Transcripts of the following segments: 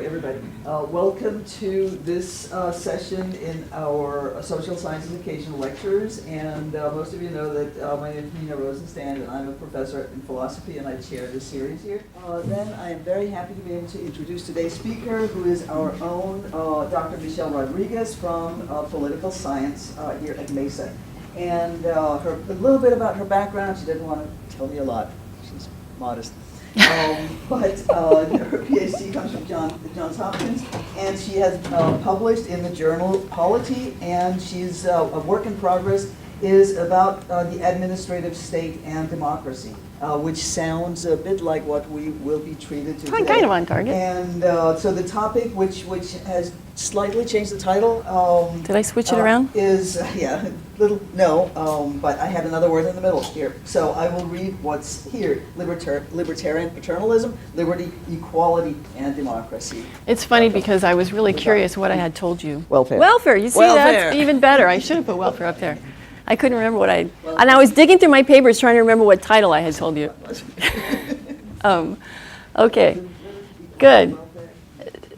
everybody. Welcome to this session in our social sciences occasional lectures. And most of you know that my name is Nina Rosenstand, and I'm a professor in philosophy, and I chair this series here. Then I am very happy to be able to introduce today's speaker, who is our own Dr. Michelle Rodriguez from political science here at Mesa. And a little bit about her background. She didn't want to tell me a lot. She's modest. But her PhD comes from Johns Hopkins, and she has published in the journal Polity, and she's a work in progress is about the administrative state and democracy, which sounds a bit like what we will be treated to today. Kind of on target. And so the topic, which has slightly changed the title. Did I switch it around? Is, but I had another word in the middle here. So I will read what's here. Libertarian paternalism, liberty, equality, and democracy. It's funny because I was really curious what I had told you. Welfare. Welfare, you see, Welfare. that's even better. I should have put welfare up there. I couldn't remember what and I was digging through my papers trying to remember what title I had told you. Okay, good.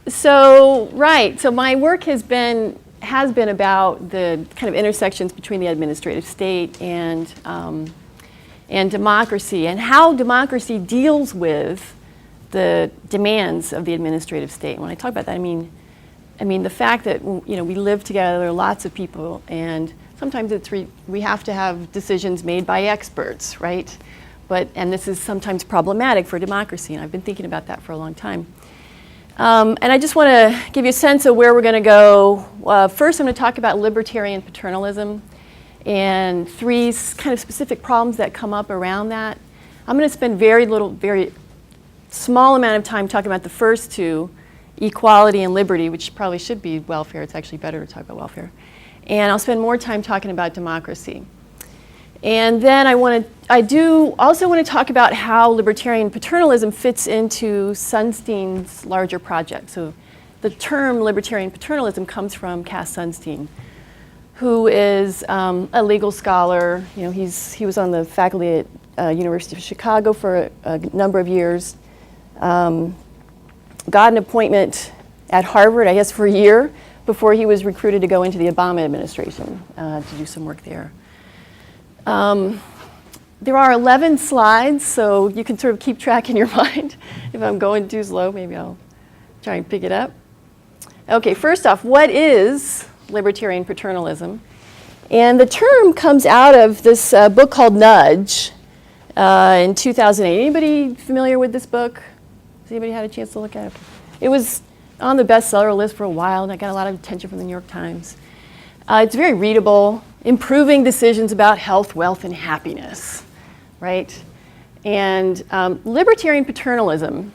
So my work has been about the kind of intersections between the administrative state and democracy, and how democracy deals with the demands of the administrative state. And when I talk about that, I mean the fact that we live together, lots of people, and sometimes we have to have decisions made by experts, right? And this is sometimes problematic for democracy, and I've been thinking about that for a long time. And I just want to give you a sense of where we're going to go. First, I'm going to talk about libertarian paternalism and three kind of specific problems that come up around that. I'm going to spend very small amount of time talking about the first two, equality and liberty, which probably should be welfare. It's actually better to talk about welfare. And I'll spend more time talking about democracy. And then I do also want to talk about how libertarian paternalism fits into Sunstein's larger project. So the term libertarian paternalism comes from Cass Sunstein, who is a legal scholar. He was on the faculty at University of Chicago for a number of years. Got an appointment at Harvard, I guess, for a year before he was recruited to go into the Obama administration to do some work there. There are 11 slides, so you can sort of keep track in your mind. If I'm going too slow, maybe I'll try and pick it up. Okay, first off, what is libertarian paternalism? And the term comes out of this book called Nudge in 2008. Anybody familiar with this book? Has anybody had a chance to look at it? It was on the bestseller list for a while, and I got a lot of attention from the New York Times. It's very readable. Improving decisions about health, wealth, and happiness, right? And libertarian paternalism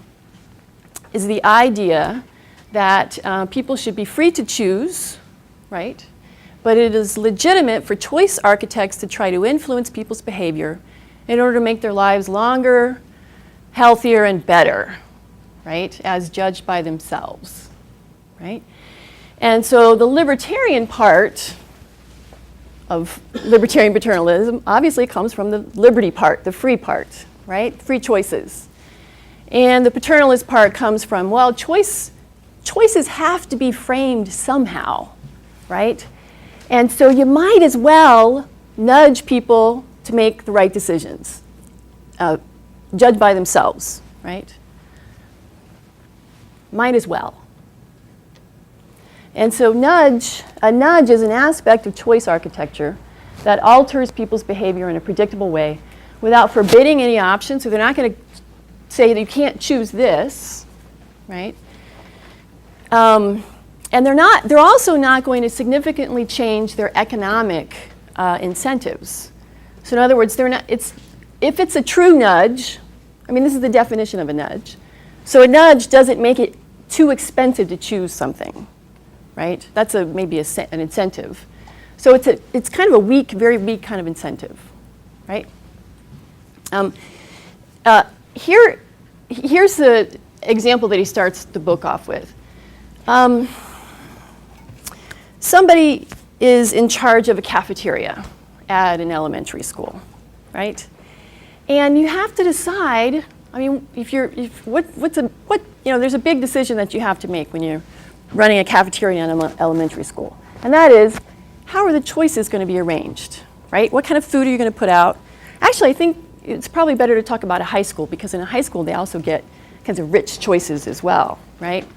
is the idea that people should be free to choose, right? But it is legitimate for choice architects to try to influence people's behavior in order to make their lives longer, healthier, and better, right? As judged by themselves, right? And so the libertarian part of libertarian paternalism obviously comes from the liberty part, the free part, right? Free choices. And the paternalist part comes from, well, choices have to be framed somehow, right? And so you might as well nudge people to make the right decisions, judged by themselves, right? Might as well. And so a nudge is an aspect of choice architecture that alters people's behavior in a predictable way without forbidding any options. So they're not going to say that you can't choose this, right? And they're also not going to significantly change their economic incentives. So in other words, if it's a true nudge, this is the definition of a nudge. So a nudge doesn't make it too expensive to choose something. Right? That's maybe an incentive. So it's kind of a weak, very weak kind of incentive, right? Here's the example that he starts the book off with. Somebody is in charge of a cafeteria at an elementary school, right? And you have to decide. What there's a big decision that you have to make when you're running a cafeteria in an elementary school. And that is, how are the choices going to be arranged, right? What kind of food are you going to put out? Actually, I think it's probably better to talk about a high school, because in a high school they also get kinds of rich choices as well, right?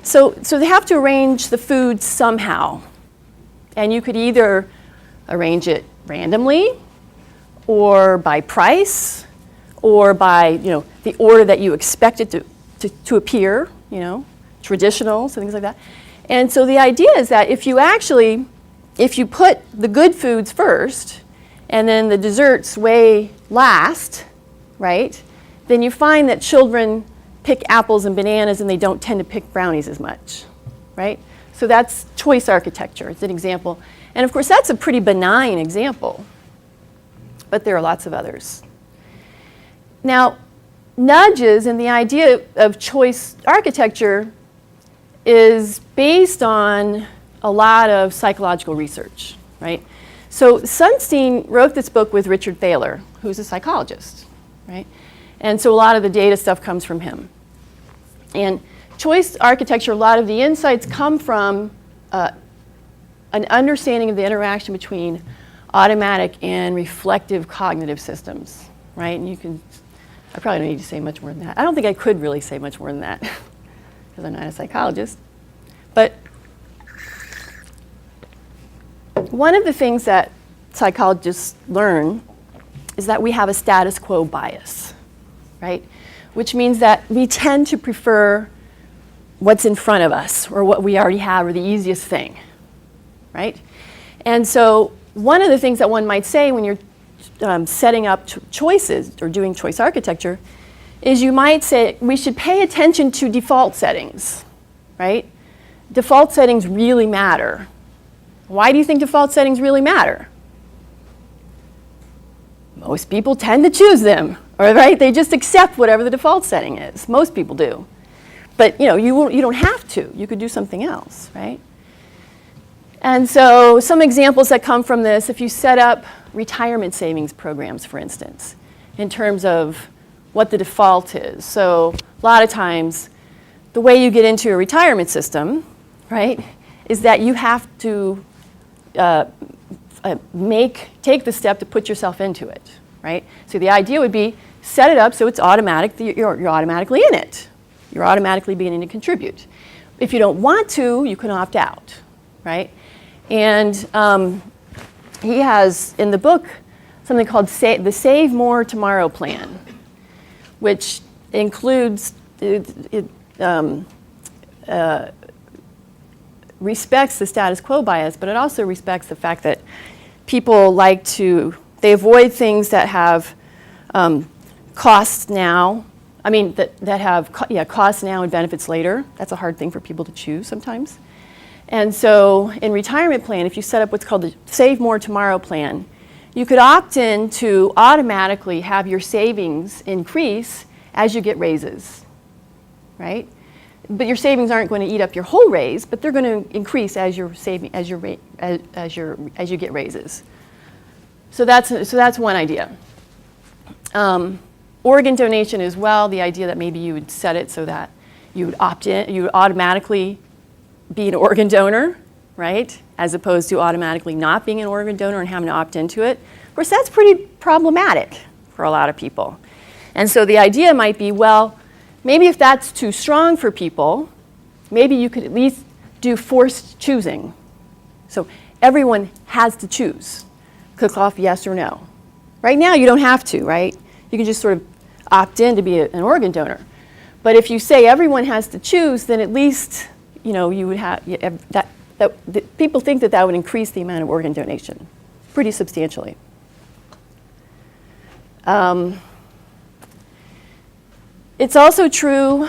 So they have to arrange the food somehow. And you could either arrange it randomly, or by price, or by the order that you expect it to appear, traditionals and things like that. And so the idea is that if you put the good foods first, and then the desserts way last, right, then you find that children pick apples and bananas and they don't tend to pick brownies as much, right? So that's choice architecture. It's an example. And of course, that's a pretty benign example, but there are lots of others. Now, nudges and the idea of choice architecture is based on a lot of psychological research, right? So Sunstein wrote this book with Richard Thaler, who's a psychologist, right? And so a lot of the data stuff comes from him. And choice architecture, a lot of the insights come from an understanding of the interaction between automatic and reflective cognitive systems, right? And I probably don't need to say much more than that. I don't think I could really say much more than that, because I'm not a psychologist. But one of the things that psychologists learn is that we have a status quo bias, right? Which means that we tend to prefer what's in front of us, or what we already have, or the easiest thing, right? And so one of the things that one might say when you're setting up choices or doing choice architecture is you might say we should pay attention to default settings, right? Default settings really matter. Why do you think default settings really matter? Most people tend to choose them, or right? They just accept whatever the default setting is. Most people do. But you don't have to. You could do something else, right? And so some examples that come from this, if you set up retirement savings programs, for instance, in terms of what the default is. So a lot of times, the way you get into a retirement system, right, is that you have to take the step to put yourself into it, right? So the idea would be set it up so it's automatic, you're automatically in it. You're automatically beginning to contribute. If you don't want to, you can opt out, right? And he has, in the book, something called the Save More Tomorrow plan, which includes, respects the status quo bias, but it also respects the fact that people they avoid things that have costs now. I mean, that have costs now and benefits later. That's a hard thing for people to choose sometimes. And so in retirement plan, if you set up what's called the Save More Tomorrow plan, you could opt in to automatically have your savings increase as you get raises, right? But your savings aren't going to eat up your whole raise, but they're going to increase as you get raises. So that's one idea. Organ donation as well. The idea that maybe you would set it so that you would opt in, you would automatically be an organ donor, right? As opposed to automatically not being an organ donor and having to opt into it. Of course, that's pretty problematic for a lot of people. And so the idea might be, well, maybe if that's too strong for people, maybe you could at least do forced choosing. So everyone has to choose. Click off yes or no. Right now, you don't have to, right? You can just sort of opt in to be an organ donor. But if you say everyone has to choose, then at least, you would have people think that would increase the amount of organ donation pretty substantially. It's also true,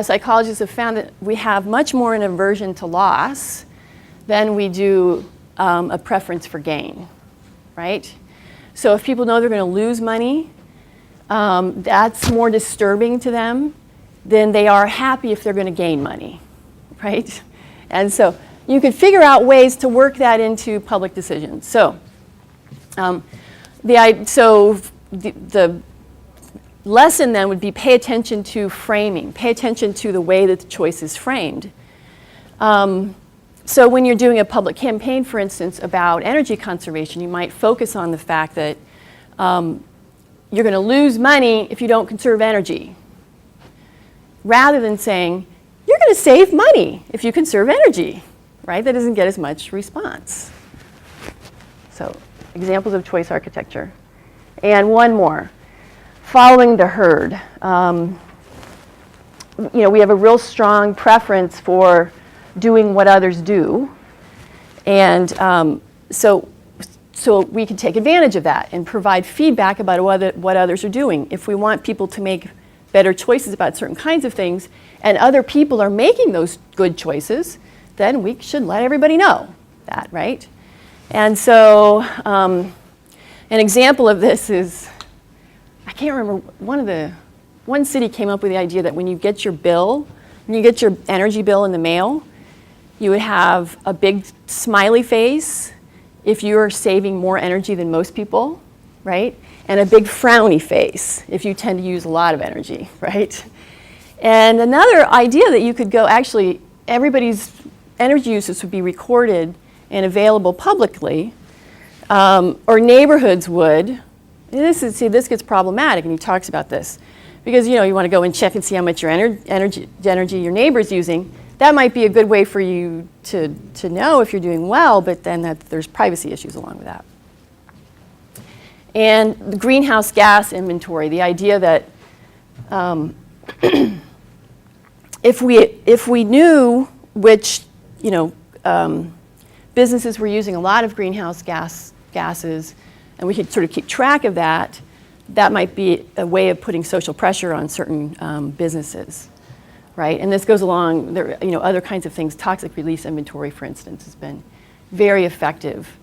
psychologists have found that we have much more an aversion to loss than we do a preference for gain, right? So if people know they're going to lose money, that's more disturbing to them than they are happy if they're going to gain money, right? And so you can figure out ways to work that into public decisions. So the lesson then would be pay attention to framing, pay attention to the way that the choice is framed. So when you're doing a public campaign, for instance, about energy conservation, you might focus on the fact that you're going to lose money if you don't conserve energy, rather than saying, you're going to save money if you conserve energy, right? That doesn't get as much response. So examples of choice architecture. And one more, following the herd. We have a real strong preference for doing what others do. And so we can take advantage of that and provide feedback about what others are doing. If we want people to make better choices about certain kinds of things, and other people are making those good choices, then we should let everybody know that, right? And so an example of this is, I can't remember, one city came up with the idea that when you get your energy bill in the mail, you would have a big smiley face if you're saving more energy than most people, right? And a big frowny face if you tend to use a lot of energy, right? And another idea that you could go, actually, everybody's energy uses would be recorded and available publicly, or neighborhoods would. This gets problematic, and he talks about this. Because you want to go and check and see how much your energy your neighbor's using. That might be a good way for you to know if you're doing well, but then there's privacy issues along with that. And the greenhouse gas inventory, the idea that if we knew which businesses were using a lot of greenhouse gases, and we could sort of keep track of that, that might be a way of putting social pressure on certain businesses, right? And this goes along, other kinds of things. Toxic release inventory, for instance, has been very effective.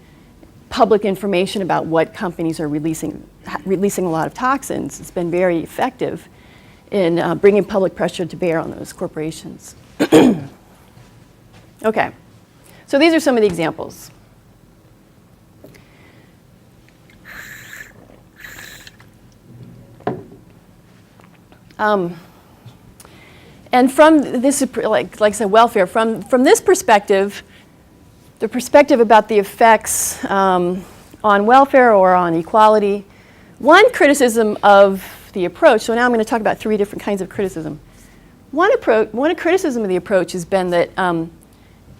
Public information about what companies are releasing a lot of toxins has been very effective in bringing public pressure to bear on those corporations. Okay, so these are some of the examples. And from this, like I said, welfare, from this perspective, the perspective about the effects on welfare or on equality, one criticism of the approach, so now I'm going to talk about 3 different kinds of criticism. One criticism of the approach has been that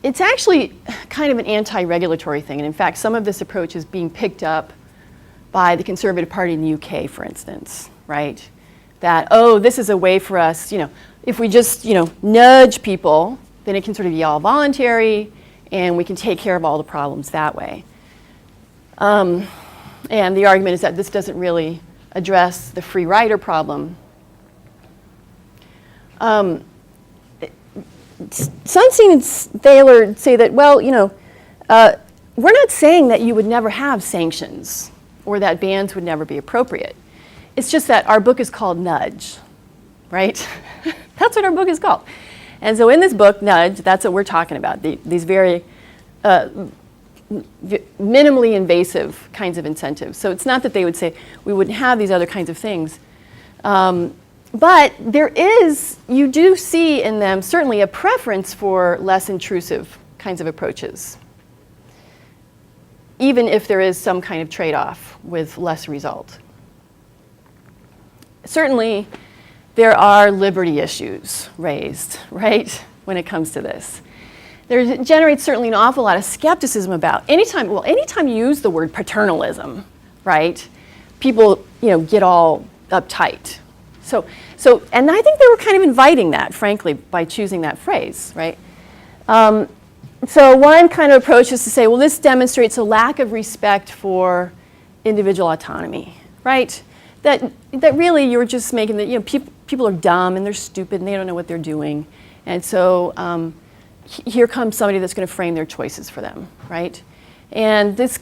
it's actually kind of an anti-regulatory thing. And in fact, some of this approach is being picked up by the Conservative Party in the UK, for instance, right? That, this is a way for us, if we just, nudge people, then it can sort of be all voluntary, and we can take care of all the problems that way. And the argument is that this doesn't really address the free rider problem. Sunstein and Thaler say that, we're not saying that you would never have sanctions or that bans would never be appropriate. It's just that our book is called Nudge, right? That's what our book is called. And so in this book, Nudge, that's what we're talking about, these very minimally invasive kinds of incentives. So it's not that they would say we wouldn't have these other kinds of things. But you do see in them certainly a preference for less intrusive kinds of approaches, even if there is some kind of trade-off with less result. Certainly, there are liberty issues raised, right, when it comes to this. There generates certainly an awful lot of skepticism about anytime you use the word paternalism, right, people, get all uptight. So, and I think they were kind of inviting that, frankly, by choosing that phrase, right? So one kind of approach is to say, well, this demonstrates a lack of respect for individual autonomy, right? That really you're just making that, people are dumb and they're stupid and they don't know what they're doing. And so here comes somebody that's going to frame their choices for them, right? And this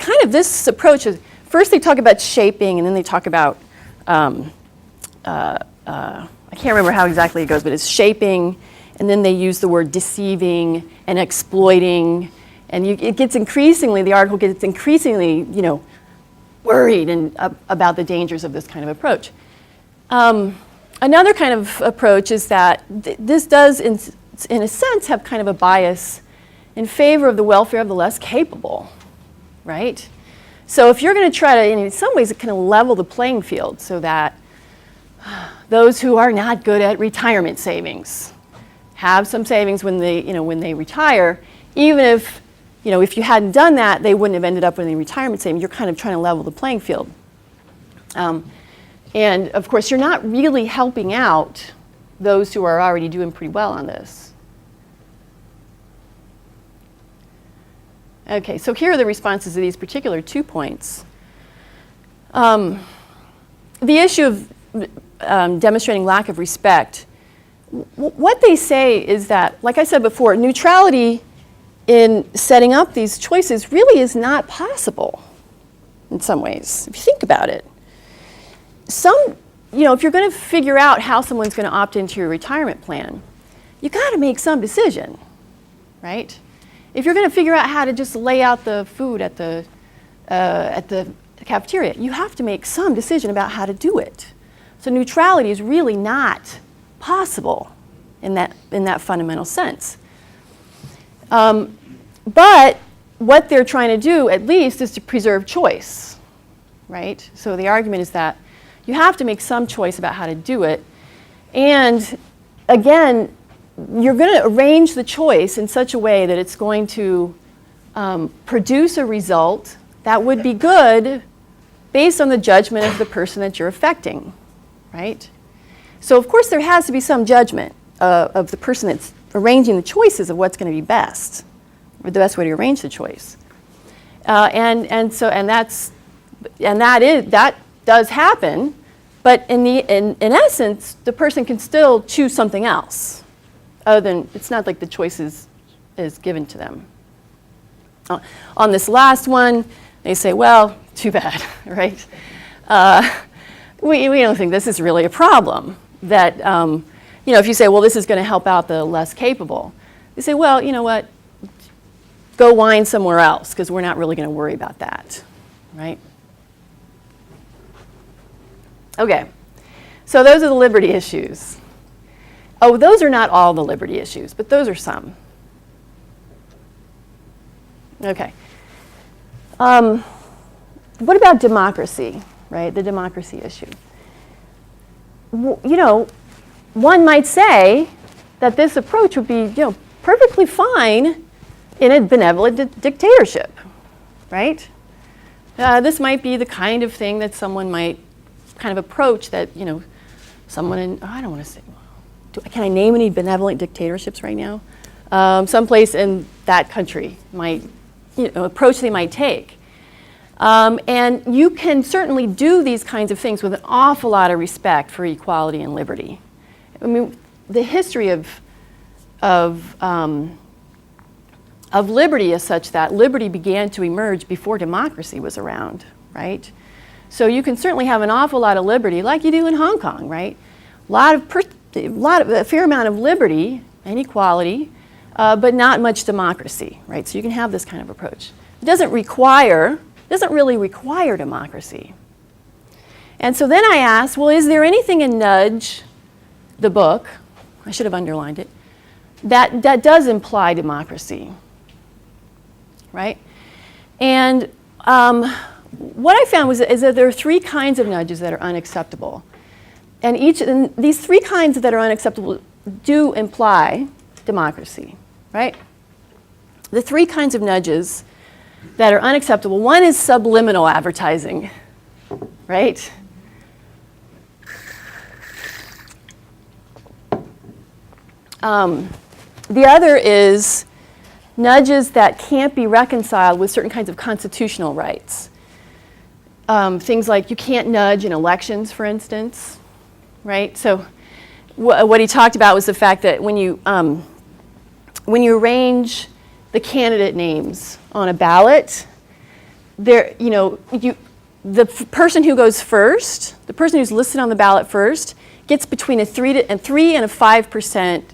approach is, first they talk about shaping and then they talk about, I can't remember how exactly it goes, but it's shaping, and then they use the word deceiving and exploiting. And the article gets increasingly, worried about the dangers of this kind of approach. Another kind of approach is that this does, in a sense, have kind of a bias in favor of the welfare of the less capable, right? So if you're going to try to, in some ways, it kind of level the playing field so that those who are not good at retirement savings have some savings when they retire, even if, if you hadn't done that, they wouldn't have ended up with any retirement savings. You're kind of trying to level the playing field. And of course, you're not really helping out those who are already doing pretty well on this. Okay, so here are the responses to these particular 2 points. The issue of demonstrating lack of respect, what they say is that, like I said before, neutrality in setting up these choices really is not possible in some ways, if you think about it. If you're going to figure out how someone's going to opt into your retirement plan, you got to make some decision, right? If you're going to figure out how to just lay out the food at the cafeteria, you have to make some decision about how to do it. So neutrality is really not possible in that fundamental sense. But what they're trying to do, at least, is to preserve choice, right? So the argument is that you have to make some choice about how to do it. And again, you're going to arrange the choice in such a way that it's going to produce a result that would be good based on the judgment of the person that you're affecting, right? So of course there has to be some judgment of the person that's arranging the choices of what's going to be best, or the best way to arrange the choice. That does happen, but in essence, the person can still choose something else. Other than, it's not like the choice is given to them. On this last one, they say, well, too bad, right? We don't think this is really a problem. That, if you say, well, this is going to help out the less capable, they say, well, you know what? Go whine somewhere else, because we're not really going to worry about that, right? Okay, so those are the liberty issues. Oh, those are not all the liberty issues, but those are some. Okay. What about democracy, right? The democracy issue. One might say that this approach would be, perfectly fine in a benevolent dictatorship, right? This might be the kind of thing that someone might kind of approach that, someone in, I don't want to say, can I name any benevolent dictatorships right now? Someplace in that country might, approach they might take. And you can certainly do these kinds of things with an awful lot of respect for equality and liberty. I mean, the history of liberty is such that liberty began to emerge before democracy was around, right? So you can certainly have an awful lot of liberty, like you do in Hong Kong, right? A fair amount of liberty and equality, but not much democracy, right? So you can have this kind of approach. It doesn't really require democracy. And so then I asked, well, is there anything in Nudge, the book, I should have underlined it, that does imply democracy, right? And what I found is that there are 3 kinds of nudges that are unacceptable. And these 3 kinds that are unacceptable do imply democracy, right? The 3 kinds of nudges that are unacceptable, one is subliminal advertising, right? The other is nudges that can't be reconciled with certain kinds of constitutional rights. Things like you can't nudge in elections, for instance, right? So what he talked about was the fact that when you arrange the candidate names on a ballot, the person who goes first, the person who's listed on the ballot first, gets between a 3 and a 5%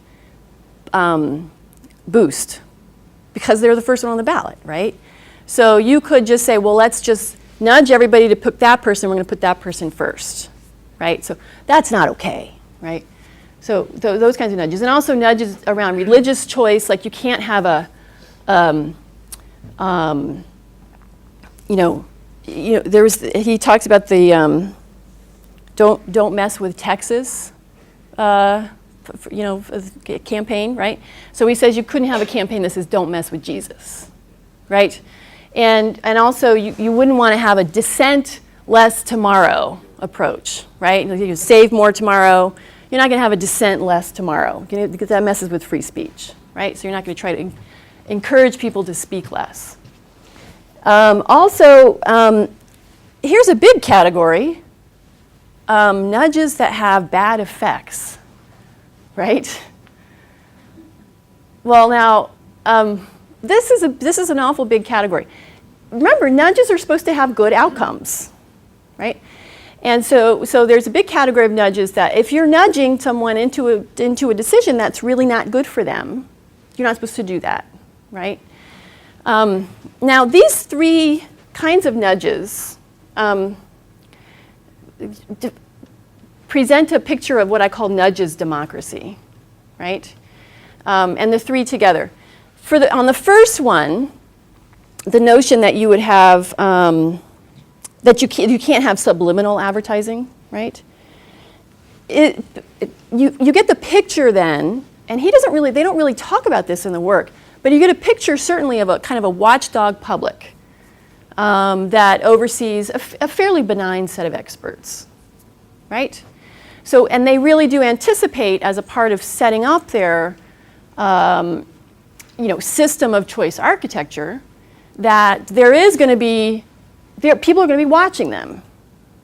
boost because they're the first one on the ballot, right? So you could just say, well, let's just nudge everybody to pick that person. We're going to put that person first, right? So that's not okay, right? So those kinds of nudges. And also nudges around religious choice, like you can't have a, he talks about the don't mess with Texas, campaign, right? So he says you couldn't have a campaign that says don't mess with Jesus, right? And also you wouldn't want to have a dissent less tomorrow approach, right? You save more tomorrow. You're not going to have a dissent less tomorrow because that messes with free speech, right? So you're not going to try to encourage people to speak less. Here's a big category, nudges that have bad effects, right? Well, now, this is an awful big category. Remember, nudges are supposed to have good outcomes, right? And so there's a big category of nudges that if you're nudging someone into a decision that's really not good for them, you're not supposed to do that, right? Now, these three kinds of nudges present a picture of what I call nudges democracy, right? And the three together. On the first one, the notion that you would have that you can't have subliminal advertising, right? You get the picture then, and they don't really talk about this in the work, but you get a picture certainly of a kind of a watchdog public that oversees a fairly benign set of experts, right? So, and they really do anticipate as a part of setting up their system of choice architecture that people are going to be watching them,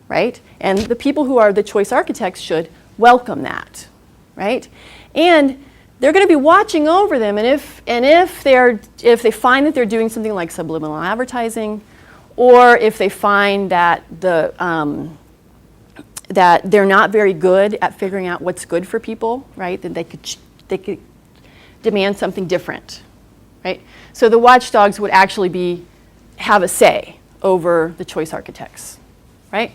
right? And the people who are the choice architects should welcome that, right? And they're going to be watching over them, and if they find that they're doing something like subliminal advertising, or if they find that that they're not very good at figuring out what's good for people, right? Then they could demand something different, right? So the watchdogs would actually have a say over the choice architects, right?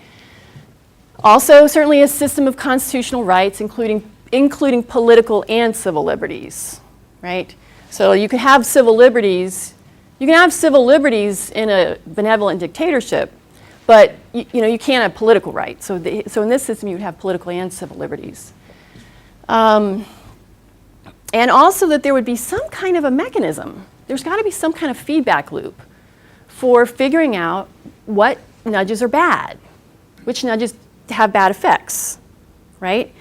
Also, certainly a system of constitutional rights, including political and civil liberties, right? So you can have civil liberties. You can have civil liberties in a benevolent dictatorship, but you can't have political rights. So in this system, you would have political and civil liberties. And also that there would be some kind of a mechanism. There's got to be some kind of feedback loop for figuring out what nudges are bad, which nudges have bad effects, right?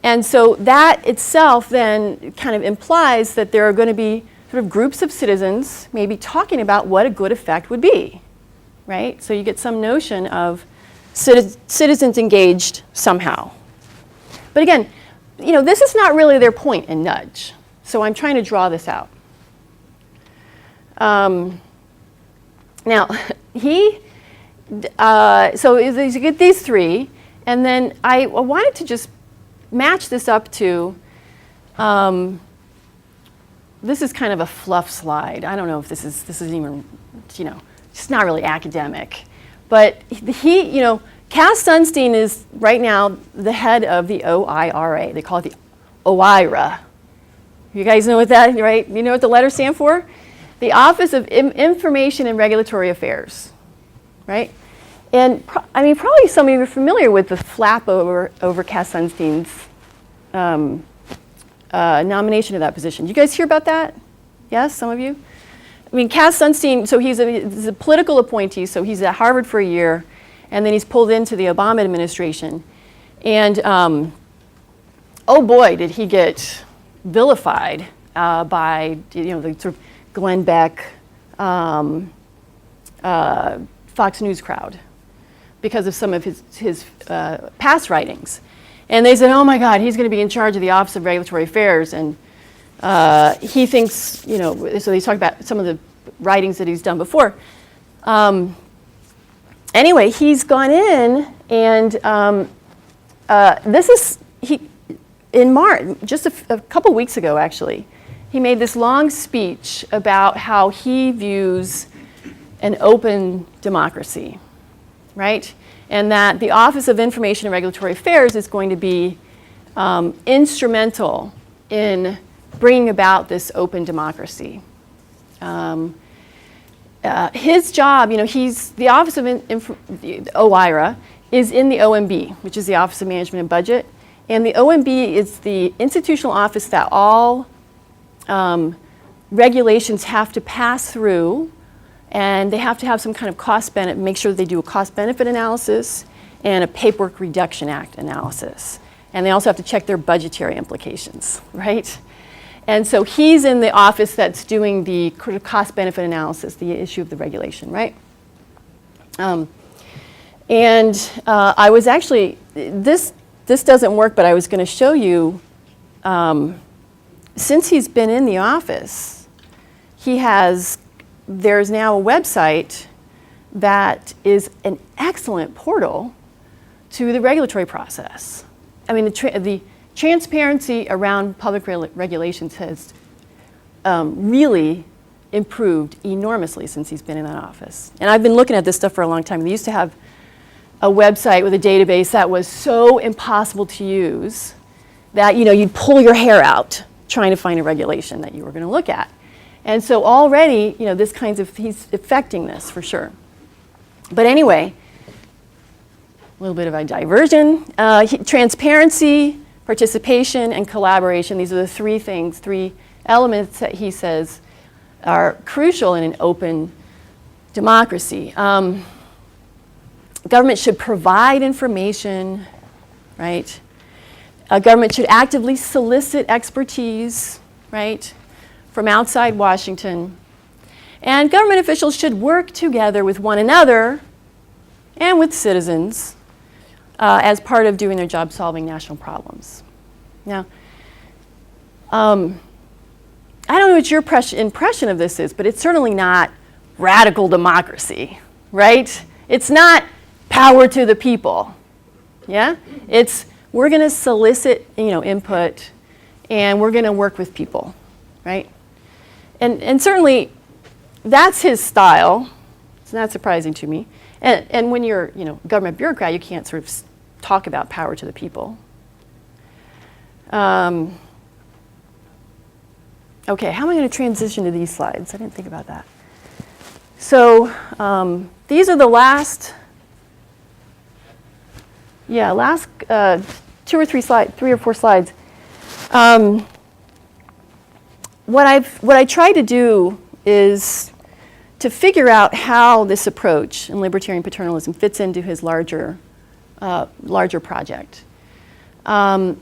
And so that itself then kind of implies that there are going to be sort of groups of citizens maybe talking about what a good effect would be, right? So you get some notion of citizens engaged somehow. But again, this is not really their point in nudge. So I'm trying to draw this out. Now, so you get these three, and then I wanted to just match this up to, this is kind of a fluff slide. I don't know if this is even, it's not really academic. But Cass Sunstein is right now the head of the OIRA. They call it the OIRA. You guys know what that, right? You know what the letters stand for? The Office of Information and Regulatory Affairs, right? And probably some of you are familiar with the flap over Cass Sunstein's nomination to that position. Did you guys hear about that? Yes, some of you? Cass Sunstein, so he's a political appointee, so he's at Harvard for a year, and then he's pulled into the Obama administration. And oh boy, did he get vilified by the sort of Glenn Beck, Fox News crowd because of some of his past writings. And they said, oh my God, he's going to be in charge of the Office of Regulatory Affairs. And he thinks, so they talk about some of the writings that he's done before. Anyway, he's gone in, and in March, just a couple weeks ago actually, he made this long speech about how he views an open democracy. right? And that the Office of Information and Regulatory Affairs is going to be instrumental in bringing about this open democracy. His job, he's the Office of OIRA is in the OMB, which is the Office of Management and Budget. And the OMB is the institutional office that all regulations have to pass through, and they have to have some kind of cost benefit, make sure that they do a cost benefit analysis and a paperwork reduction act analysis. And they also have to check their budgetary implications, right? And so he's in the office that's doing the cost benefit analysis, the issue of the regulation, right? I was actually, this doesn't work, but I was going to show you, since he's been in the office, there's now a website that is an excellent portal to the regulatory process. I mean, the transparency around public regulations has really improved enormously since he's been in that office. And I've been looking at this stuff for a long time. They used to have a website with a database that was so impossible to use that you'd pull your hair out trying to find a regulation that you were going to look at. And so already, he's affecting this for sure. But anyway, a little bit of a diversion. Transparency, participation, and collaboration. These are the three elements that he says are crucial in an open democracy. Government should provide information, right? Government should actively solicit expertise, right, from outside Washington. And government officials should work together with one another and with citizens as part of doing their job solving national problems. Now, I don't know what your impression of this is, but it's certainly not radical democracy, right? It's not power to the people, yeah? We're going to solicit, input, and we're going to work with people, right? And certainly, that's his style. It's not surprising to me. And when you're, a government bureaucrat, you can't sort of talk about power to the people. Okay, how am I going to transition to these slides? I didn't think about that. So these are the last 2 or 3 or 4 slides. What I try to do is to figure out how this approach in libertarian paternalism fits into his larger project. And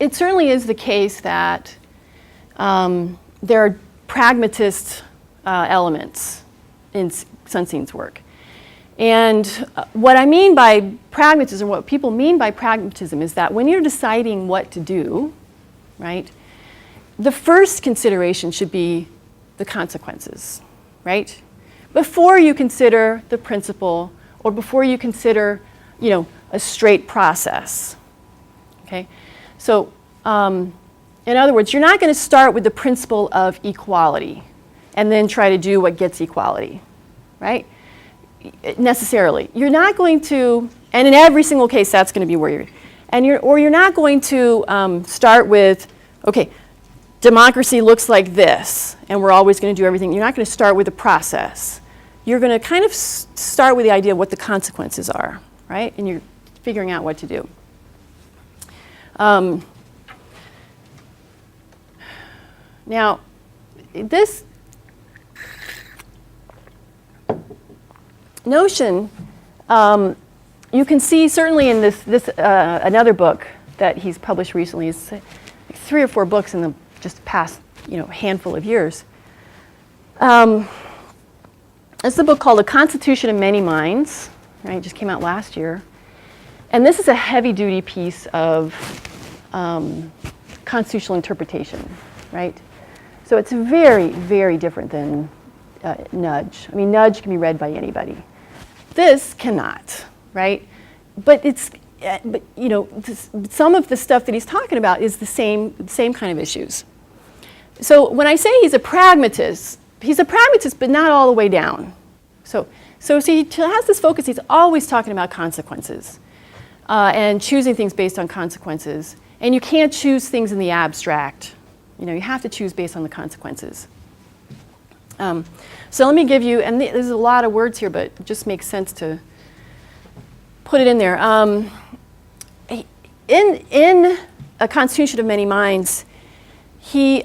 it certainly is the case that there are pragmatist elements in Sunstein's work. And what I mean by pragmatism, what people mean by pragmatism is that when you're deciding what to do, right, the first consideration should be the consequences, right? Before you consider the principle or before you consider, a straight process, okay? So in other words, you're not going to start with the principle of equality and then try to do what gets equality, right? Necessarily. You're not going to, and in every single case, that's going to be where you're not going to start with, okay, democracy looks like this, and we're always going to do everything. You're not going to start with the process. You're going to kind of start with the idea of what the consequences are, right? And you're figuring out what to do. Now, this notion, you can see certainly in this another book that he's published recently. It's like 3 or 4 books in the just past handful of years. It's a book called A Constitution of Many Minds. Right, it just came out last year, and this is a heavy-duty piece of constitutional interpretation. Right, so it's very, very different than Nudge. I mean, Nudge can be read by anybody. This cannot, right? But some of the stuff that he's talking about is the same kind of issues. So when I say he's a pragmatist, he's a pragmatist, but not all the way down. So he has this focus. He's always talking about consequences and choosing things based on consequences. And you can't choose things in the abstract. You know, you have to choose based on the consequences. So let me give you, and there's a lot of words here, but it just makes sense to put it in there. In A Constitution of Many Minds, he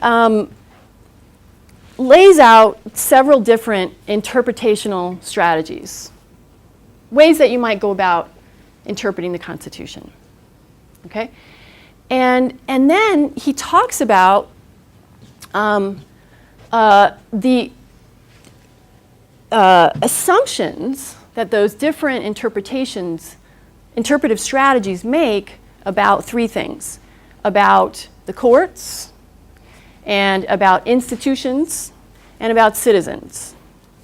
lays out several different interpretational strategies, ways that you might go about interpreting the Constitution. Okay? And then he talks about the assumptions that those different interpretive strategies make about three things: about the courts, and about institutions, and about citizens.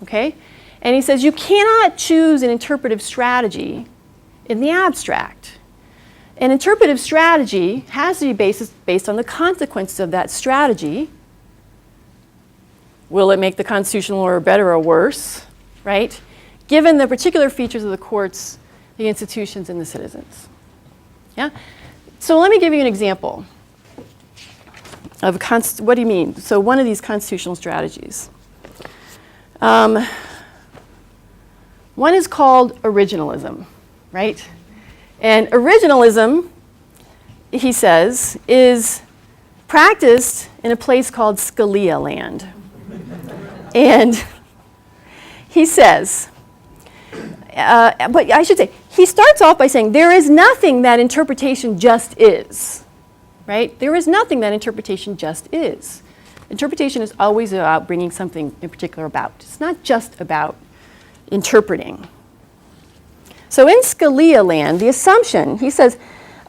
Okay? And he says you cannot choose an interpretive strategy in the abstract. An interpretive strategy has to be based on the consequences of that strategy. Will it make the constitutional order better or worse, right? Given the particular features of the courts, the institutions, and the citizens. Yeah? So let me give you an example of what do you mean? So one of these constitutional strategies. One is called originalism, right? And originalism, he says, is practiced in a place called Scalia land. And he says, but I should say, he starts off by saying, there is nothing that interpretation just is, right? There is nothing that interpretation just is. Interpretation is always about bringing something in particular about. It's not just about interpreting. So in Scalia land, the assumption, he says,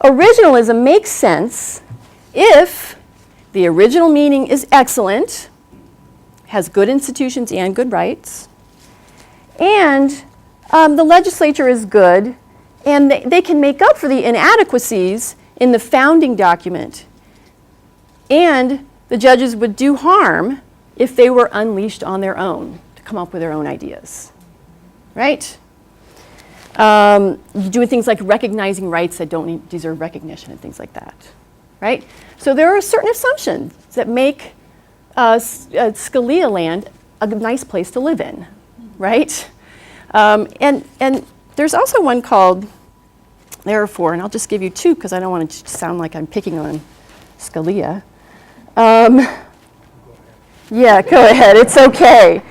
originalism makes sense if the original meaning is excellent, has good institutions and good rights, and the legislature is good, and they can make up for the inadequacies in the founding document, and the judges would do harm if they were unleashed on their own to come up with their own ideas, right? Doing things like recognizing rights that don't deserve recognition and things like that, right? So there are certain assumptions that make Scalia land a nice place to live in, right? And there's also one called, there are four, and I'll just give you two because I don't want it to sound like I'm picking on Scalia. Yeah, go ahead, it's okay.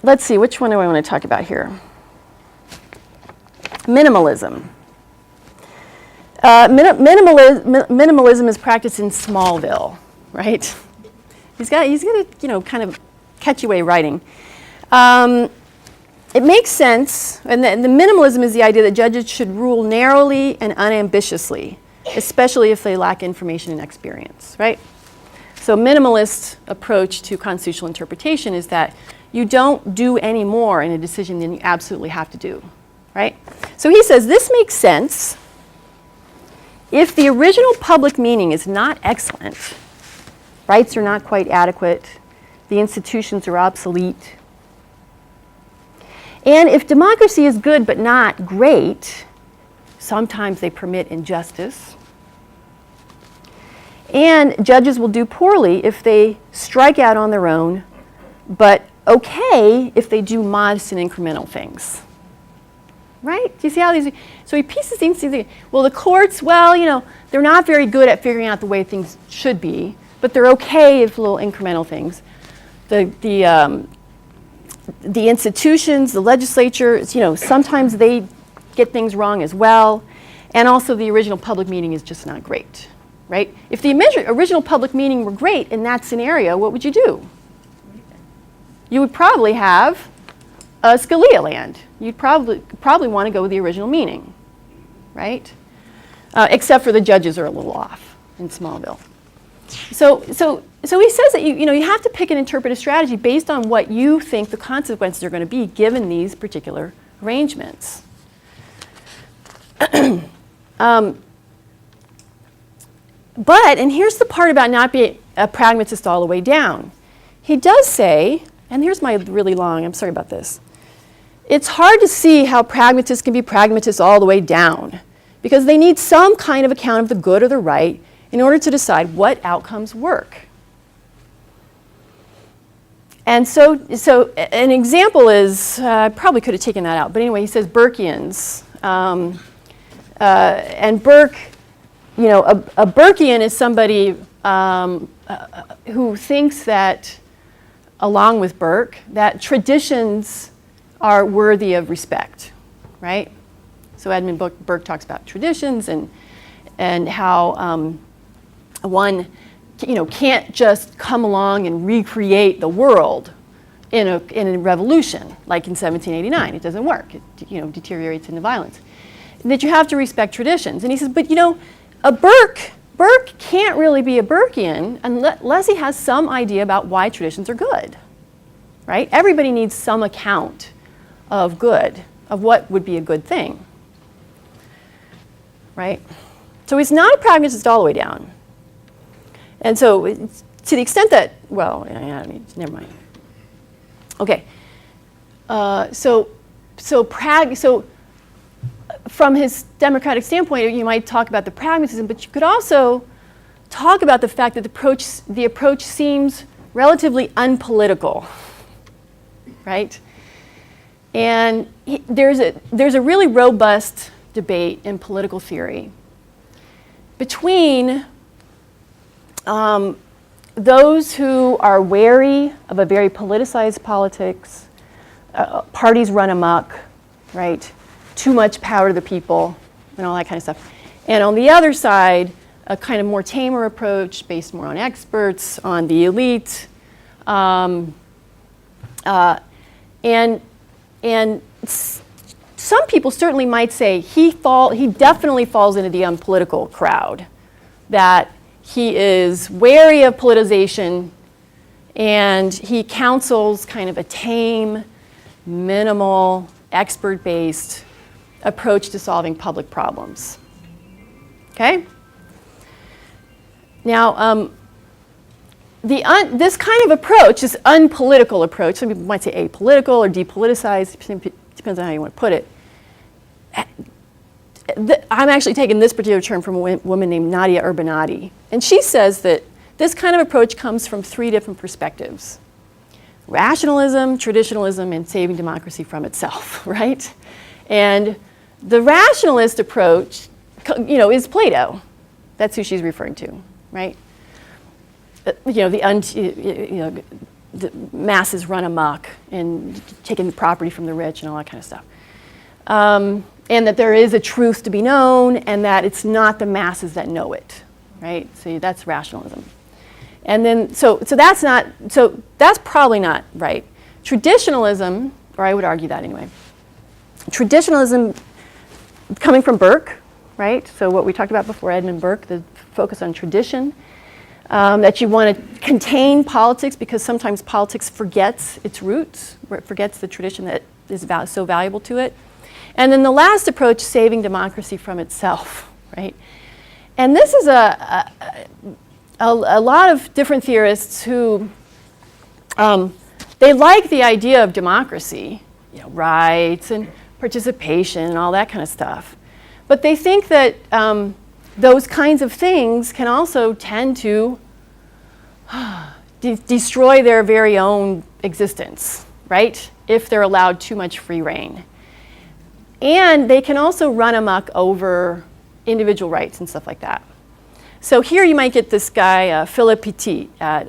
Let's see, which one do I want to talk about here? Minimalism. Minimalism is practiced in Smallville, right? He's got a, kind of catchy way of writing. It makes sense, and the minimalism is the idea that judges should rule narrowly and unambitiously, especially if they lack information and experience, right? So minimalist approach to constitutional interpretation is that you don't do any more in a decision than you absolutely have to do, right? So he says this makes sense if the original public meaning is not excellent, rights are not quite adequate, the institutions are obsolete, and if democracy is good but not great, sometimes they permit injustice, and judges will do poorly if they strike out on their own, but okay if they do modest and incremental things. Right? Do you see how these, so he pieces things together. Well, the courts, well, they're not very good at figuring out the way things should be, but they're okay if little incremental things. The institutions, the legislature, sometimes they get things wrong as well, and also the original public meaning is just not great, right? If the original public meaning were great in that scenario, what would you do? You would probably have a Scalia land. You'd probably want to go with the original meaning, right? Except for the judges are a little off in Smallville. So he says that you have to pick an interpretive strategy based on what you think the consequences are going to be given these particular arrangements. But, and here's the part about not being a pragmatist all the way down. he does say, and here's my really long, I'm sorry about this. It's hard to see how pragmatists can be pragmatists all the way down, because they need some kind of account of the good or the right in order to decide what outcomes work. And so an example is, I probably could have taken that out, but anyway, he says Burkeans. And Burke, you know, a Burkean is somebody who thinks that, along with Burke, that traditions are worthy of respect, right? So Edmund Burke talks about traditions and how one, you know, can't just come along and recreate the world in a revolution, like in 1789. It doesn't work. It, you know, deteriorates into violence. And that you have to respect traditions. And he says, but you know, a Burke can't really be a Burkean unless he has some idea about why traditions are good, right? Everybody needs some account of good, of what would be a good thing, right? So he's not a pragmatist all the way down. And so to the extent that, well, I mean, never mind. Okay, so from his democratic standpoint, you might talk about the pragmatism, but you could also talk about the fact that the approach seems relatively unpolitical, right? And there's a really robust debate in political theory between those who are wary of a very politicized politics, parties run amok, right? Too much power to the people, and all that kind of stuff. And on the other side, a kind of more tamer approach based more on experts, on the elite. And some people certainly might say he definitely falls into the unpolitical crowd, that he is wary of politicization and he counsels kind of a tame, minimal, expert-based approach to solving public problems. Okay? Now, this kind of approach, this unpolitical approach, some people might say apolitical or depoliticized, depends on how you want to put it. I'm actually taking this particular term from a woman named Nadia Urbanati. And she says that this kind of approach comes from three different perspectives: rationalism, traditionalism, and saving democracy from itself, right? And the rationalist approach, you know, is Plato. That's who she's referring to, right? The masses run amok and taking the property from the rich and all that kind of stuff. And that there is a truth to be known and that it's not the masses that know it, right? So that's rationalism. And then, so that's probably not right. Traditionalism, or I would argue that anyway, traditionalism coming from Burke, right? So what we talked about before, Edmund Burke, the focus on tradition, that you want to contain politics because sometimes politics forgets its roots, it forgets the tradition that is so valuable to it. And then the last approach, saving democracy from itself, right? And this is a lot of different theorists who, they like the idea of democracy, you know, rights and participation and all that kind of stuff. But they think that those kinds of things can also tend to destroy their very own existence, right? If they're allowed too much free rein. And they can also run amok over individual rights and stuff like that. So here you might get this guy, Philip Petit at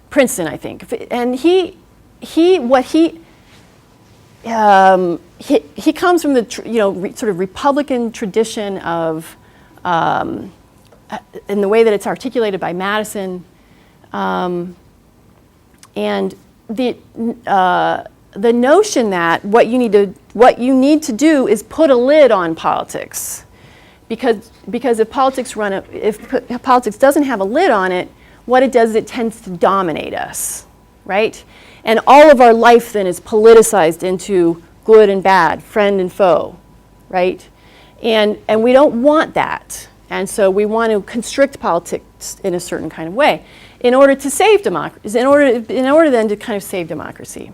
Princeton, I think. And he comes from the sort of Republican tradition of, in the way that it's articulated by Madison, and the notion that what you need to do is put a lid on politics, because if politics doesn't have a lid on it, what it does is it tends to dominate us, right? And all of our life then is politicized into good and bad, friend and foe, right? And we don't want that. And so we want to constrict politics in a certain kind of way in order to save democracy, in order then to kind of save democracy.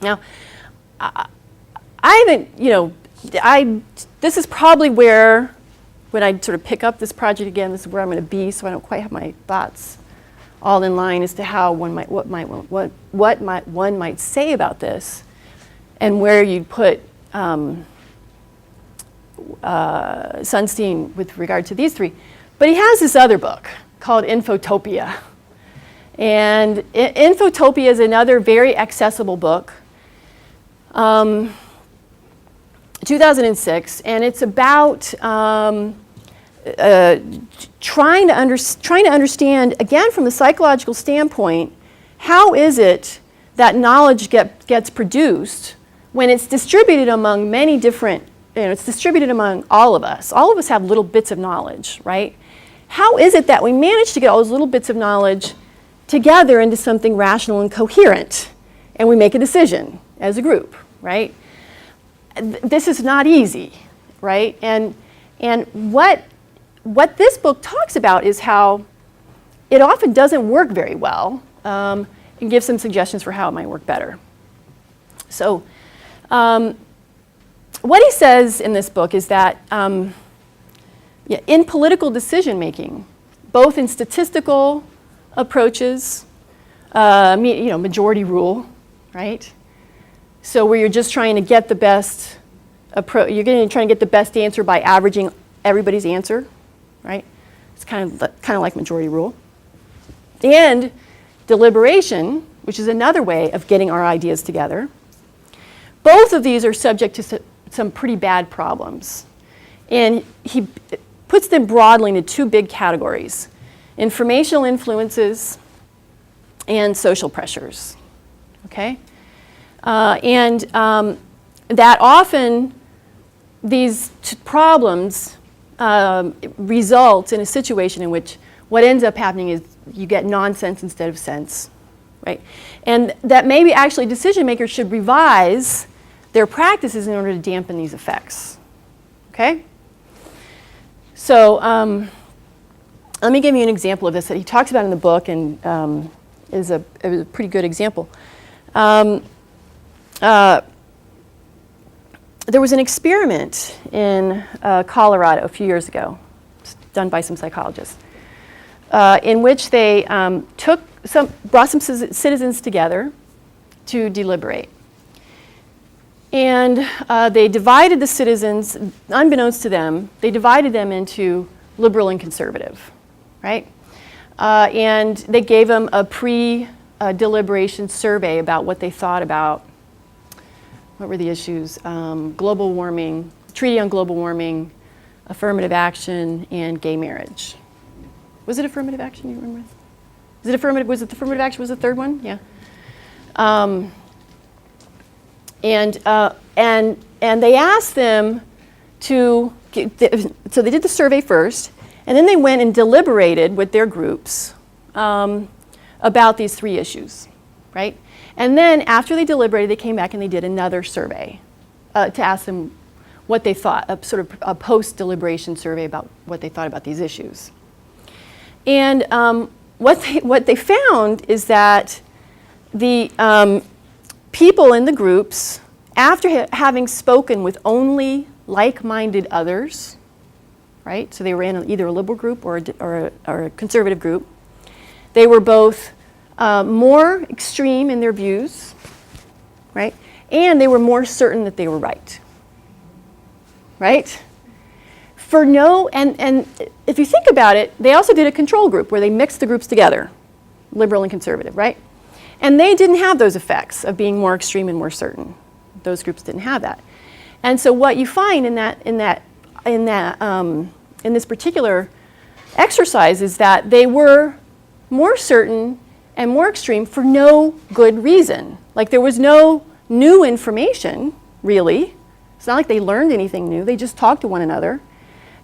Now, I haven't, this is probably where, when I sort of pick up this project again, this is where I'm going to be, so I don't quite have my thoughts all in line as to how one might say about this, and where you'd put Sunstein with regard to these three. But he has this other book called Infotopia. And Infotopia is another very accessible book, 2006, and it's about trying to understand, again from the psychological standpoint, how is it that knowledge gets produced when it's distributed among many different, it's distributed among all of us. All of us have little bits of knowledge, right? How is it that we manage to get all those little bits of knowledge together into something rational and coherent, and we make a decision as a group, right? This is not easy, right? And what this book talks about is how it often doesn't work very well, and gives some suggestions for how it might work better. So what he says in this book is that in political decision making, both in statistical approaches, majority rule, right? So where you're just trying to get the best approach, you're trying to get the best answer by averaging everybody's answer, right? It's kind of like majority rule. And deliberation, which is another way of getting our ideas together. Both of these are subject to some pretty bad problems. And he puts them broadly into two big categories: informational influences and social pressures, okay? That often these problems result in a situation in which what ends up happening is you get nonsense instead of sense, right? And that maybe actually decision makers should revise their practices in order to dampen these effects, okay? So let me give you an example of this that he talks about in the book, and is a pretty good example. There was an experiment in Colorado a few years ago, done by some psychologists, in which they brought some citizens together to deliberate. And they divided the citizens, unbeknownst to them, they divided them into liberal and conservative, right? And they gave them a pre-deliberation survey about what they thought about, what were the issues? Global warming, Treaty on Global Warming, affirmative action, and gay marriage. Was it affirmative action, you remember? Was it affirmative action was the third one? Yeah. And they asked them so they did the survey first, and then they went and deliberated with their groups about these three issues, right? And then after they deliberated, they came back and they did another survey to ask them what they thought, sort of a post-deliberation survey about what they thought about these issues. And what they found is that the people in the groups, after having spoken with only like-minded others, right? So they were in either a liberal group or a conservative group. They were both more extreme in their views, right? And they were more certain that they were right, right? And if you think about it, they also did a control group where they mixed the groups together, liberal and conservative, right? And they didn't have those effects of being more extreme and more certain. Those groups didn't have that. And so what you find in this particular exercise is that they were more certain and more extreme for no good reason. Like there was no new information, really. It's not like they learned anything new. They just talked to one another.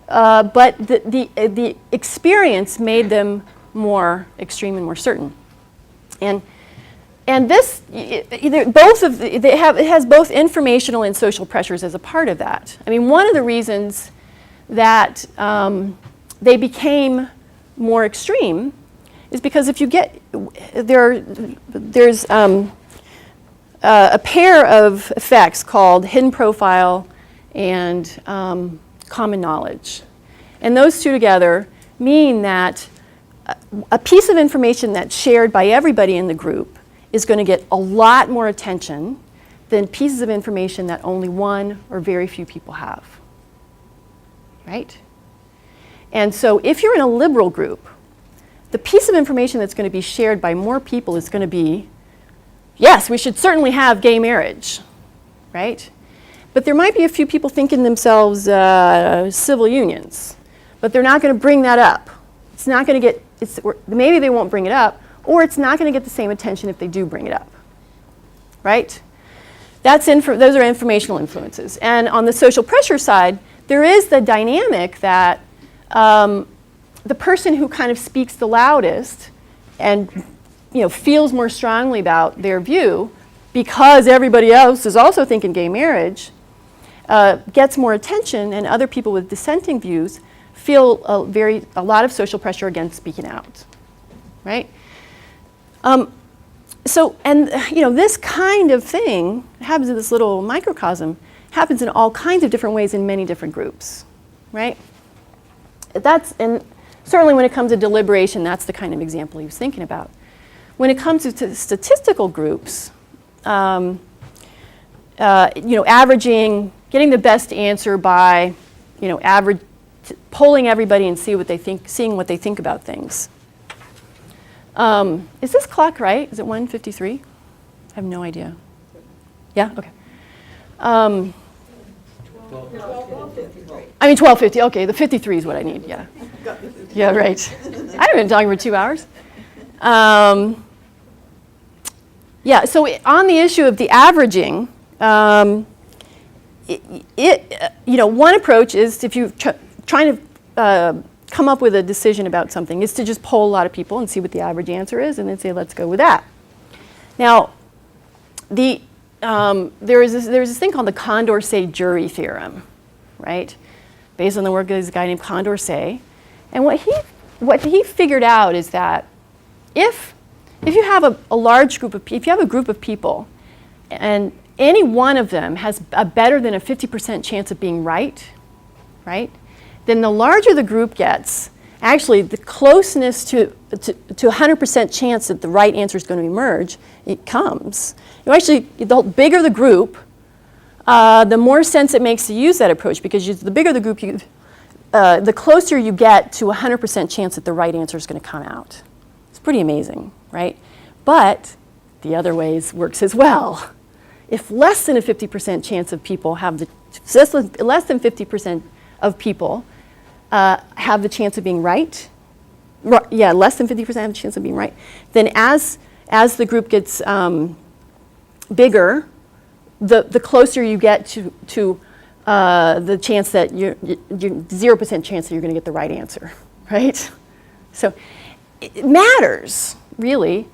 But the experience made them more extreme and more certain. And this, it has both informational and social pressures as a part of that. I mean, one of the reasons that they became more extreme is because if you get, there's a pair of effects called hidden profile and common knowledge. And those two together mean that a piece of information that's shared by everybody in the group is going to get a lot more attention than pieces of information that only one or very few people have. Right? And so if you're in a liberal group, the piece of information that's going to be shared by more people is going to be, yes, we should certainly have gay marriage, right? But there might be a few people thinking themselves civil unions, but they're not going to bring that up. It's not going to get, maybe they won't bring it up, or it's not going to get the same attention if they do bring it up, right? Those are informational influences. And on the social pressure side, there is the dynamic that the person who kind of speaks the loudest and feels more strongly about their view, because everybody else is also thinking gay marriage, gets more attention, and other people with dissenting views feel a lot of social pressure against speaking out, right? This kind of thing happens in this little microcosm, happens in all kinds of different ways in many different groups, right? And certainly when it comes to deliberation, that's the kind of example he was thinking about. When it comes to statistical groups, averaging, getting the best answer by, polling everybody and seeing what they think about things. Is this clock right? Is it 1:53? I have no idea. Yeah? Okay. 12:50. Okay, the 53 is what I need, yeah. Yeah, right. I've been talking for 2 hours. So on the issue of the averaging, one approach is, if you're trying to come up with a decision about something, is to just poll a lot of people and see what the average answer is, and then say, let's go with that. Now, there is this thing called the Condorcet jury theorem, right? Based on the work of this guy named Condorcet. And what he figured out is that if you have if you have a group of people, and any one of them has a better than a 50% chance of being right, then the larger the group gets, actually the closeness to 100% chance that the right answer is going to emerge, it comes. The bigger the group, the more sense it makes to use that approach, because the bigger the group, the closer you get to 100% chance that the right answer is going to come out. It's pretty amazing, right? But the other ways works as well. If less than a 50% chance of people have less than 50% of people have the chance of being right, less than 50% have a chance of being right, then as the group gets bigger, the closer you get to the chance that you're 0% chance that you're going to get the right answer, right? So it matters, really,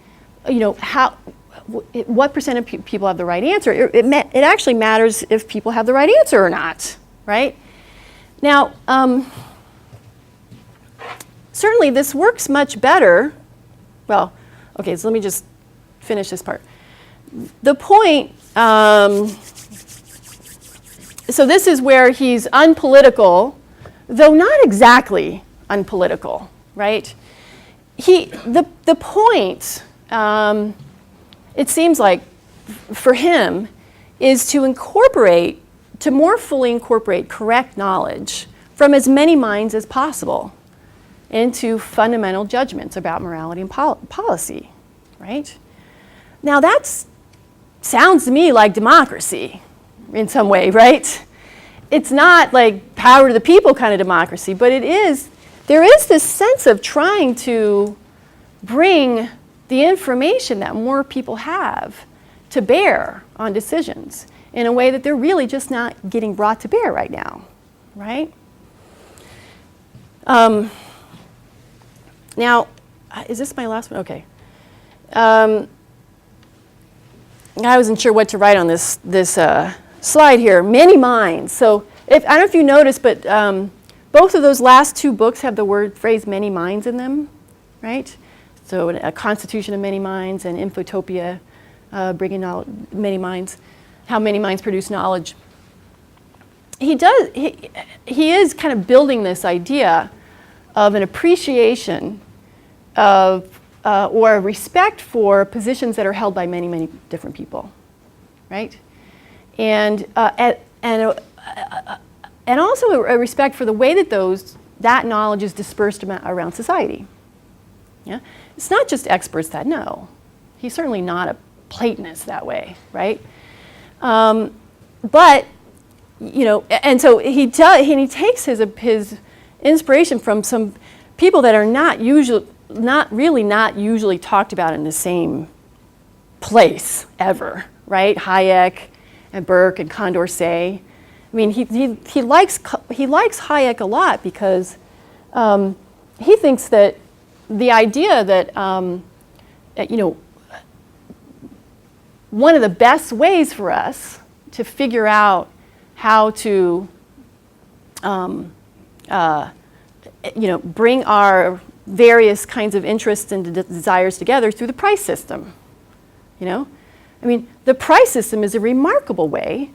what percent of people have the right answer. It actually matters if people have the right answer or not, right? Now, certainly this works much better. Well, okay, so let me just finish this part. The point, so this is where he's unpolitical, though not exactly unpolitical, right? The point, it seems like, for him, is to more fully incorporate correct knowledge from as many minds as possible into fundamental judgments about morality and policy, right? Now that sounds to me like democracy in some way, right? It's not like power to the people kind of democracy, but there is this sense of trying to bring the information that more people have to bear on decisions in a way that they're really just not getting brought to bear right now, right? Now, is this my last one? Okay. I wasn't sure what to write on this slide here. Many minds. So I don't know if you noticed, but Both of those last two books have the phrase many minds in them, right? So a Constitution of Many Minds and Infotopia, bringing knowledge, many minds, how many minds produce knowledge. He is kind of building this idea of an appreciation of or a respect for positions that are held by many, many different people, right? And also a respect for the way that that knowledge is dispersed around society. Yeah? It's not just experts that know. He's certainly not a Platonist that way, right? But, you know, and so he takes his inspiration from some people that are not usually talked about in the same place ever, right? Hayek and Burke and Condorcet. I mean, he likes Hayek a lot because he thinks that the idea that you know, one of the best ways for us to figure out how to you know, bring our various kinds of interests and desires together through the price system. You know, I mean, the price system is a remarkable way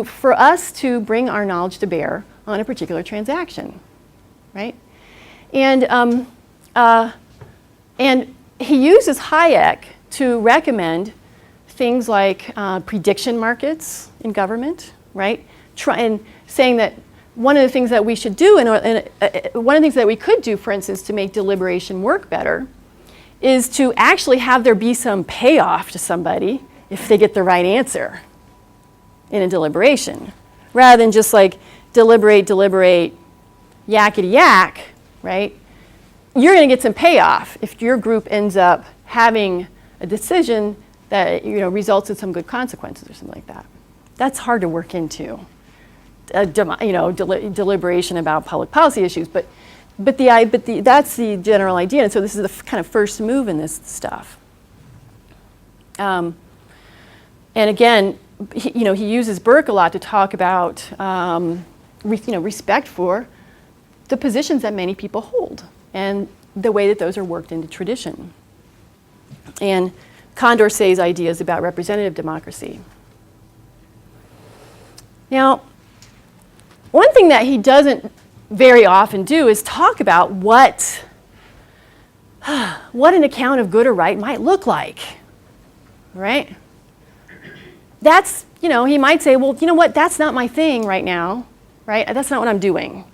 for us to bring our knowledge to bear on a particular transaction, right? And he uses Hayek to recommend things like prediction markets in government, right? And saying that one of the things that we should do, one of the things that we could do, for instance, to make deliberation work better, is to actually have there be some payoff to somebody if they get the right answer in a deliberation, rather than just like deliberate, yakety yak, right? You're going to get some payoff if your group ends up having a decision that, you know, results in some good consequences or something like that. That's hard to work into, you know, deliberation about public policy issues, but that's the general idea. And so this is the kind of first move in this stuff. And again, you know, he uses Burke a lot to talk about you know, respect for the positions that many people hold and the way that those are worked into tradition. And Condorcet's ideas about representative democracy. Now, one thing that he doesn't very often do is talk about what an account of good or right might look like, right? That's, you know, he might say, well, you know what, that's not my thing right now, right? That's not what I'm doing.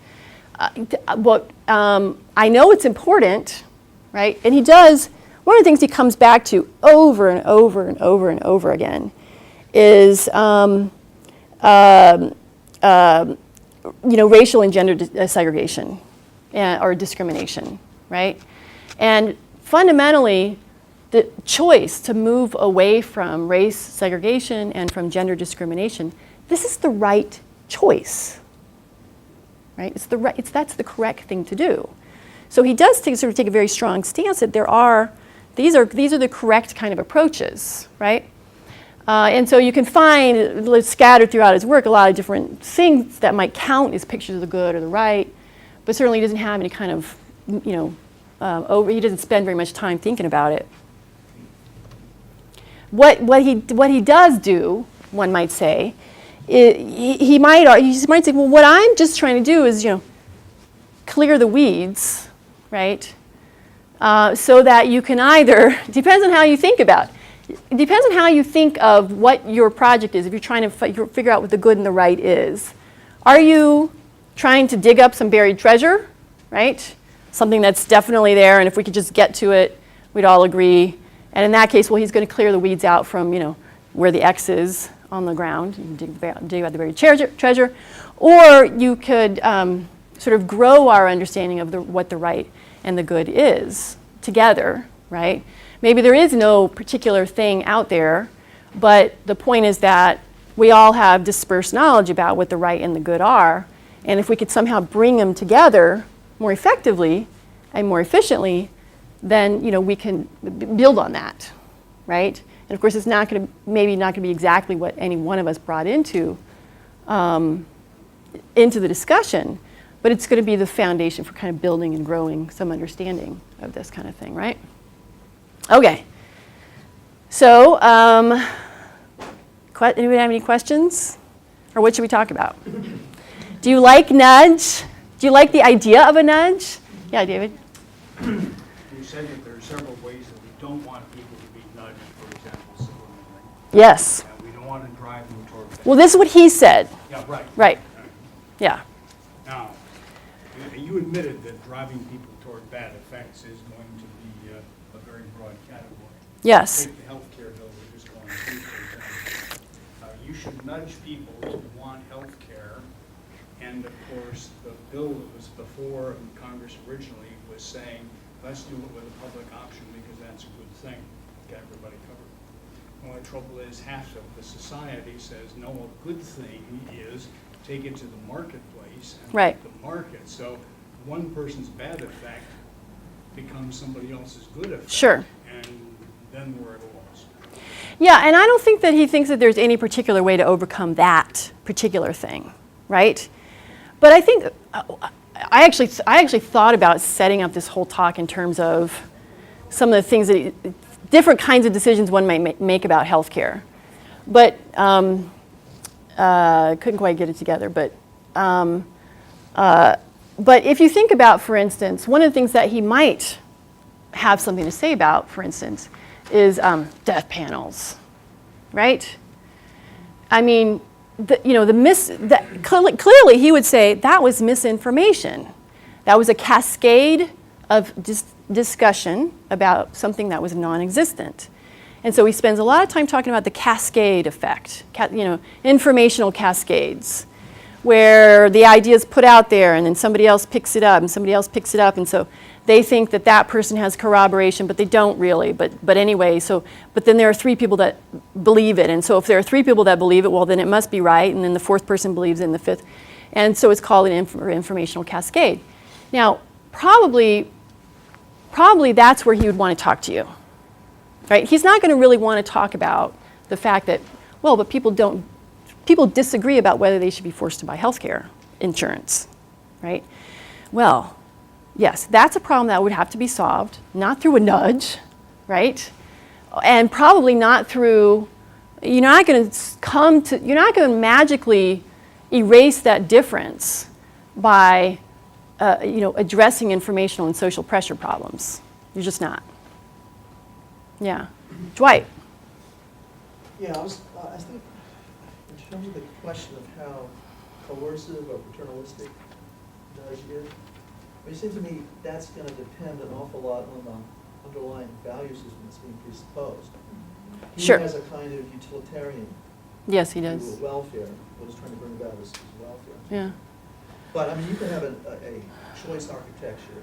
I know it's important, right? And he does, one of the things he comes back to over and over and over and over again is, you know, racial and gender segregation or discrimination, right? And fundamentally, the choice to move away from race segregation and from gender discrimination, this is the right choice, right? That's the correct thing to do. So he does take a very strong stance that these are the correct kind of approaches, right? And so you can find scattered throughout his work a lot of different things that might count as pictures of the good or the right, but certainly he doesn't have any kind of, you know, he doesn't spend very much time thinking about it. What he does do, one might say, he might say, well, what I'm just trying to do is, you know, clear the weeds, right? So that you can either, depends on how you think about it. It depends on how you think of what your project is, if you're trying to figure out what the good and the right is. Are you trying to dig up some buried treasure, right? Something that's definitely there, and if we could just get to it, we'd all agree. And in that case, well, he's going to clear the weeds out from, you know, where the X is on the ground. You can dig out the buried treasure. Or you could sort of grow our understanding of what the right and the good is together, right? Maybe there is no particular thing out there, but the point is that we all have dispersed knowledge about what the right and the good are. And if we could somehow bring them together more effectively and more efficiently, then, you know, we can build on that, right? And of course, it's maybe not going to be exactly what any one of us brought into the discussion, but it's going to be the foundation for kind of building and growing some understanding of this kind of thing, right? Okay. So, anybody have any questions? Or what should we talk about? Do you like nudge? Do you like the idea of a nudge? Yeah, David? You said that there are several ways that we don't want people to be nudged, for example, subliminally. Yes. And we don't want to drive them toward bad. Well, this is what he said. Yeah, right. Right. Yeah. Now, you admitted that driving people toward bad effects is going to be a very broad category. Yes. Take the healthcare bill we're just going through, for example. You should nudge people to want health care. And of course, the bill that was before Congress originally was saying, let's do it with a public option because that's a good thing, get everybody covered. The only trouble is half of the society says, no, a good thing is take it to the marketplace and Right. the market. So one person's bad effect becomes somebody else's good effect. Sure. And then we're at a loss. Yeah, and I don't think that he thinks that there's any particular way to overcome that particular thing, right? But I think I actually thought about setting up this whole talk in terms of some of the things that different kinds of decisions one might make about healthcare, but couldn't quite get it together. But if you think about, for instance, one of the things that he might have something to say about, for instance, is death panels, right? I mean, clearly he would say that was misinformation. That was a cascade of discussion about something that was non-existent. And so he spends a lot of time talking about the cascade effect, informational cascades, where the idea is put out there and then somebody else picks it up and somebody else picks it up, and so they think that that person has corroboration, but they don't really. But anyway, but then there are three people that believe it, and so if there are three people that believe it, well, then it must be right, and then the fourth person believes it, and the fifth, and so it's called an informational cascade. Now, probably that's where he would want to talk to you, right? He's not going to really want to talk about the fact that, well, but people disagree about whether they should be forced to buy health care insurance, right? Well, yes, that's a problem that would have to be solved, not through a nudge, right? And probably not through, you're not going to magically erase that difference by, addressing informational and social pressure problems. You're just not. Yeah. Dwight. Yeah, I think in terms of the question of how coercive or paternalistic nudge is, it seems to me that's going to depend an awful lot on the underlying value system that's being presupposed. He Sure. has a kind of utilitarian Yes, he view does. of welfare. What he's trying to bring about is welfare. Yeah. But I mean, you can have a choice architecture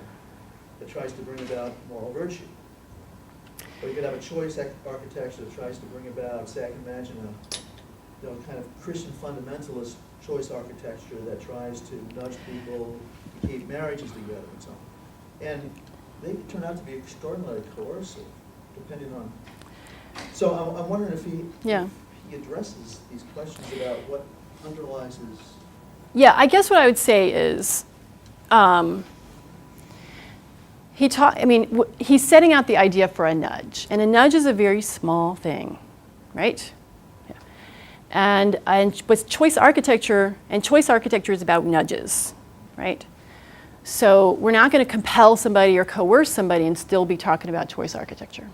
that tries to bring about moral virtue. Or you could have a choice architecture that tries to bring about, say, I can imagine a kind of Christian fundamentalist choice architecture that tries to nudge people to keep marriages together and so on. And they turn out to be extraordinarily coercive, depending on. So I'm wondering if he addresses these questions about what underlies his. Yeah, I guess what I would say is, he's setting out the idea for a nudge, and a nudge is a very small thing, right? Yeah. And with choice architecture is about nudges, right? So we're not going to compel somebody or coerce somebody and still be talking about choice architecture.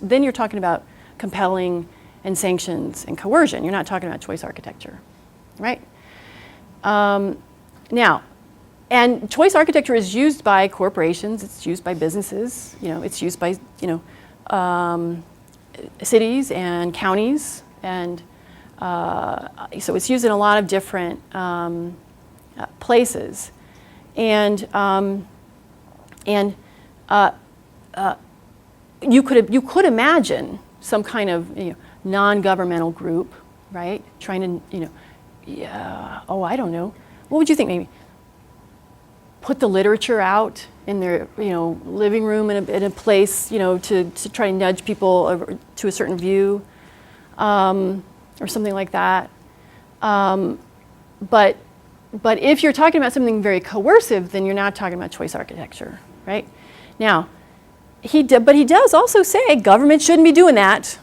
Then you're talking about compelling and sanctions and coercion. You're not talking about choice architecture, right? Now, and choice architecture is used by corporations, it's used by businesses, it's used by, cities and counties, and so it's used in a lot of different places. And you could imagine some kind of non-governmental group, right, trying to, I don't know. What would you think, maybe? Put the literature out in their, living room in a place, to try to nudge people to a certain view, or something like that. But But if you're talking about something very coercive, then you're not talking about choice architecture, right? Now, but he does also say government shouldn't be doing that.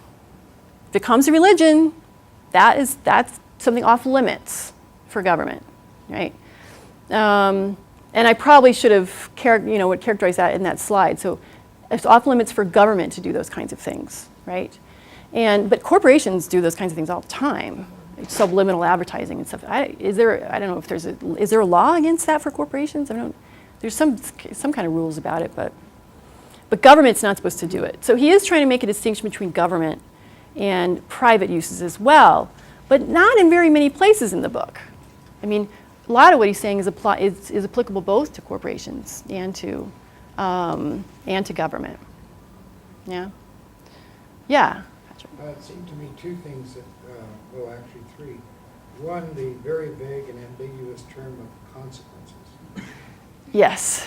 If it comes to religion, that's something off limits for government, right? And I probably should have characterized that in that slide. So it's off limits for government to do those kinds of things, right? But corporations do those kinds of things all the time. Subliminal advertising and stuff. I don't know if is there a law against that for corporations? There's some kind of rules about it, but government's not supposed to do it. So he is trying to make a distinction between government and private uses as well, but not in very many places in the book. I mean, a lot of what he's saying is applicable both to corporations and to government. Yeah. Yeah. It seemed to me two things that, well, actually three. One, the very vague and ambiguous term of consequences. Yes.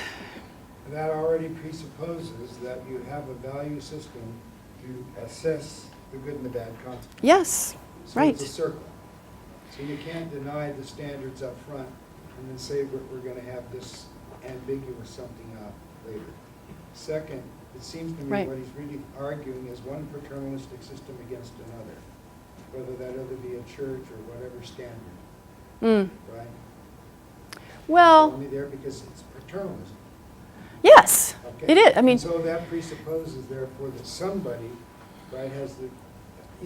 That already presupposes that you have a value system to assess the good and the bad consequences. Yes, So right. it's a circle. So you can't deny the standards up front and then say we're going to have this ambiguous something out later. Second, it seems to me Right. what he's really arguing is one paternalistic system against another, whether that other be a church or whatever standard, right? Well, Only there because it's paternalism. yes, Okay? it is. I mean, And so that presupposes therefore that somebody, right, has the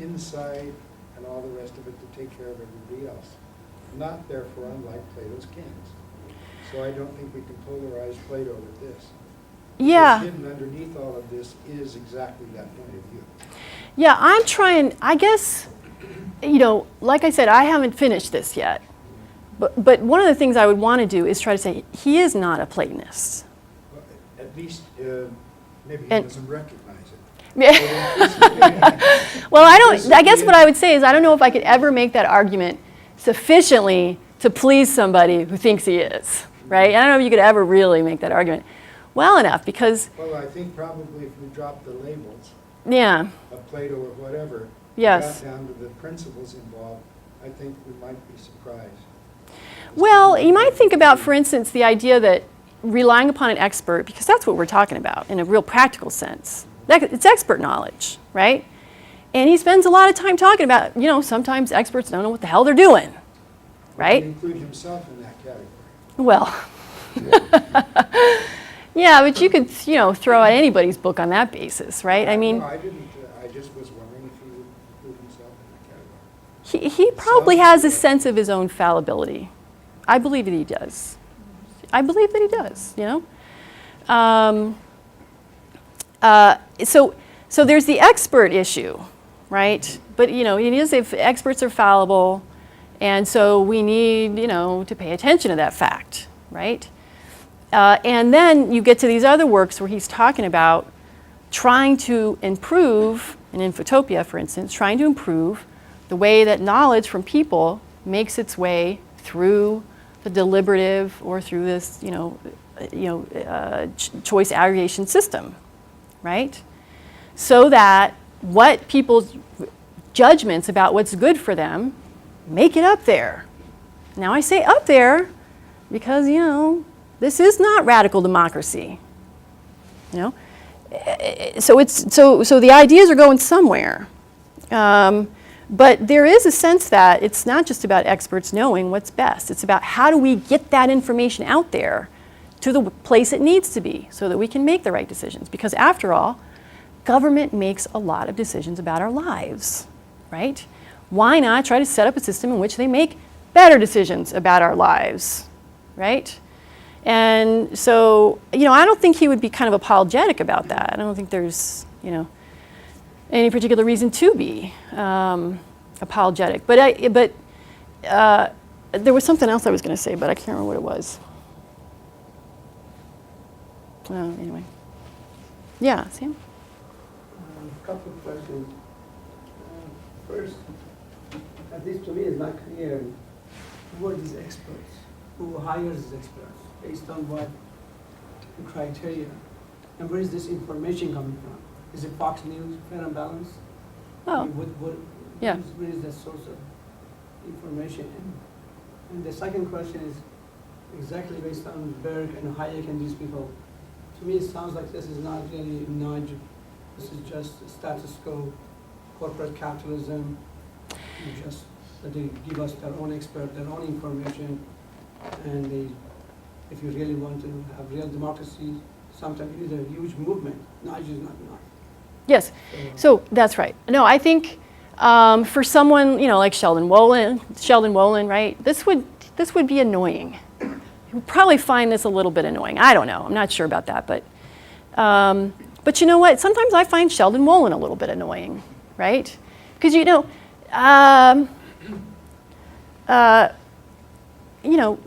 inside and all the rest of it to take care of everybody else. Not therefore unlike Plato's kings. So I don't think we can polarize Plato with this. yeah. What's hidden underneath all of this is exactly that point of view. Yeah, I'm trying, I guess, like I said, I haven't finished this yet. But one of the things I would want to do is try to say he is not a Platonist. Well, at least maybe he And- doesn't recognize it. Well, I guess what I would say is I don't know if I could ever make that argument sufficiently to please somebody who thinks he is, right? I don't know if you could ever really make that argument well enough because, Well, I think probably if we drop the labels yeah, of Plato or whatever, yes. got down to the principles involved, I think we might be surprised. Well, you might think about, for instance, the idea that relying upon an expert, because that's what we're talking about in a real practical sense. It's expert knowledge, right? And he spends a lot of time talking about, sometimes experts don't know what the hell they're doing, right? He include himself in that category. Well, yeah, but you could, throw out anybody's book on that basis, right? I mean, No, I didn't. I just was wondering if he would include himself in that category. he probably has a sense of his own fallibility. I believe that he does. I believe that he does, So there's the expert issue, right? But, it is if experts are fallible, and so we need, to pay attention to that fact, right? And then you get to these other works where he's talking about trying to improve, in Infotopia, for instance, trying to improve the way that knowledge from people makes its way through the deliberative or through this, choice aggregation system, right? So that what people's judgments about what's good for them make it up there. Now I say up there because, this is not radical democracy. So the ideas are going somewhere. But there is a sense that it's not just about experts knowing what's best. It's about how do we get that information out there to the place it needs to be so that we can make the right decisions. Because after all, government makes a lot of decisions about our lives, right? Why not try to set up a system in which they make better decisions about our lives, right? And so, I don't think he would be kind of apologetic about that. I don't think there's, any particular reason to be apologetic. But there was something else I was going to say, but I can't remember what it was. Anyway. Yeah, Sam? A couple of questions. First, at least to me, it's not clear who are these experts? Who hires these experts? Based on what criteria? And where is this information coming from? Is it Fox News, Fair and Balanced? Oh, I mean, yeah. Where is the source of information? And the second question is exactly based on Berg and Hayek and these people. To me, it sounds like this is not really a nudge. This is just status quo, corporate capitalism. Just that they give us their own expert, their own information, and they, if you really want to have real democracy, sometimes you need a huge movement. Nudge is not enough. Yes, so that's right. No, I think for someone, like Sheldon Wolin, right? This would be annoying. You would probably find this a little bit annoying. I don't know. I'm not sure about that, but you know what? Sometimes I find Sheldon Wolin a little bit annoying, right? Because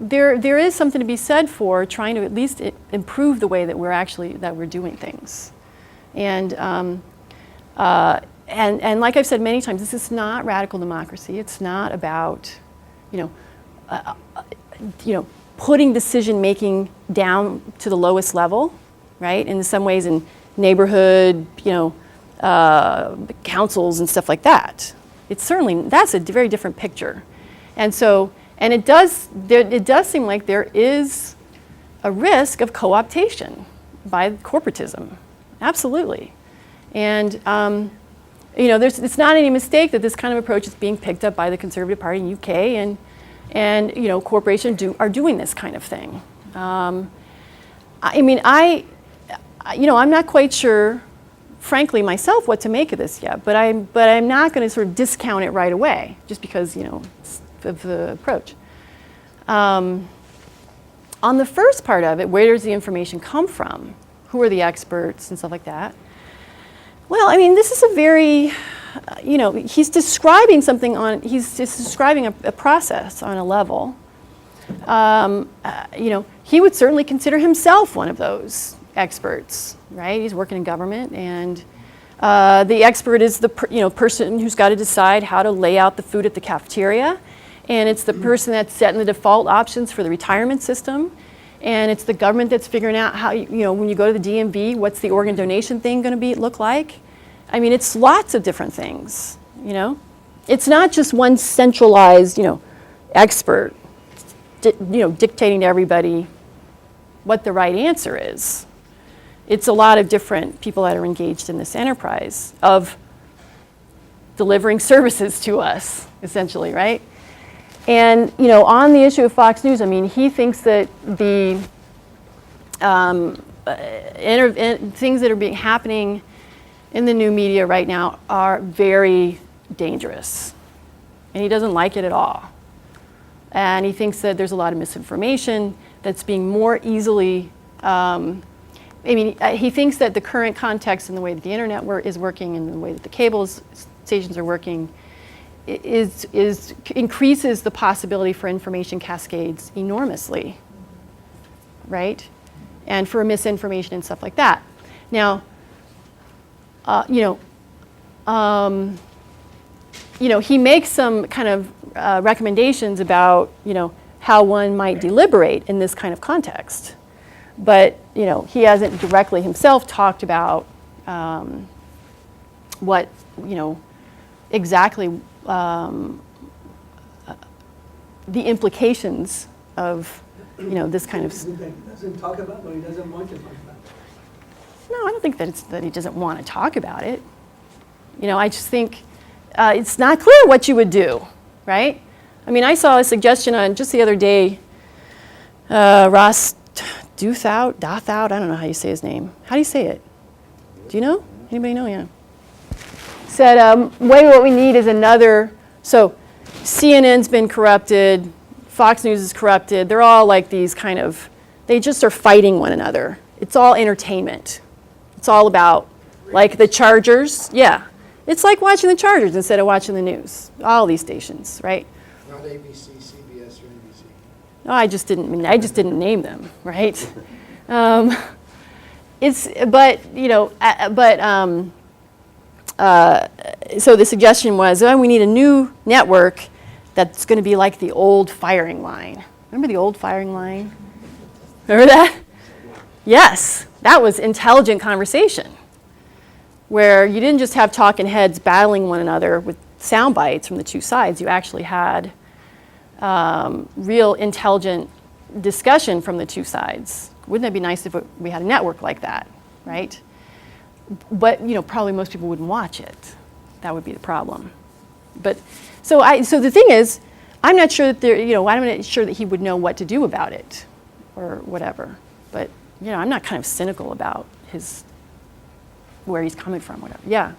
there is something to be said for trying to at least improve the way that we're doing things, and like I've said many times, this is not radical democracy. It's not about, putting decision making down to the lowest level, right? In some ways, in neighborhood, councils and stuff like that. That's a very different picture, and so. And it does seem like there is a risk of co-optation by corporatism, absolutely. And it's not any mistake that this kind of approach is being picked up by the Conservative Party in UK, and corporations are doing this kind of thing. I'm not quite sure, frankly, myself, what to make of this yet. But I'm not going to sort of discount it right away, just because of the approach. On the first part of it, where does the information come from? Who are the experts and stuff like that? Well, this is a very, he's describing something he's just describing a process on a level. He would certainly consider himself one of those experts, right? He's working in government, and the expert is the person who's got to decide how to lay out the food at the cafeteria. And it's the person that's setting the default options for the retirement system. And it's the government that's figuring out how, when you go to the DMV, what's the organ donation thing going to look like? It's lots of different things, It's not just one centralized, expert, dictating to everybody what the right answer is. It's a lot of different people that are engaged in this enterprise of delivering services to us, essentially, right? And on the issue of Fox News, he thinks that the things that are happening in the new media right now are very dangerous, and he doesn't like it at all. And he thinks that there's a lot of misinformation that's being more easily. He thinks that the current context and the way that the internet is working and the way that the cable stations are working increases the possibility for information cascades enormously, right? And for misinformation and stuff like that. Now, he makes some kind of recommendations about, how one might deliberate in this kind of context. But, he hasn't directly himself talked about what, exactly the implications of, this kind of. He doesn't talk about, or he doesn't want to talk about. No, I don't think that he doesn't want to talk about it. I just think it's not clear what you would do, right? I saw a suggestion on just the other day, Ross Douthout, I don't know how you say his name. How do you say it? Do you know? Anybody know? Yeah. Said, maybe what we need is another, so CNN's been corrupted, Fox News is corrupted, they're all like these kind of, they just are fighting one another. It's all entertainment. It's all about, like the Chargers, yeah. It's like watching the Chargers instead of watching the news. All these stations, right? Not ABC, CBS, or NBC. No, I just didn't name them, right? So the suggestion was, we need a new network that's going to be like the old firing line. Remember the old firing line? Remember that? Yes, that was intelligent conversation, where you didn't just have talking heads battling one another with sound bites from the two sides. You actually had real intelligent discussion from the two sides. Wouldn't it be nice if we had a network like that, right? But probably most people wouldn't watch it. That would be the problem. But so the thing is, I'm not sure that I'm not sure that he would know what to do about it, or whatever. But I'm not kind of cynical about where he's coming from, whatever. Yeah.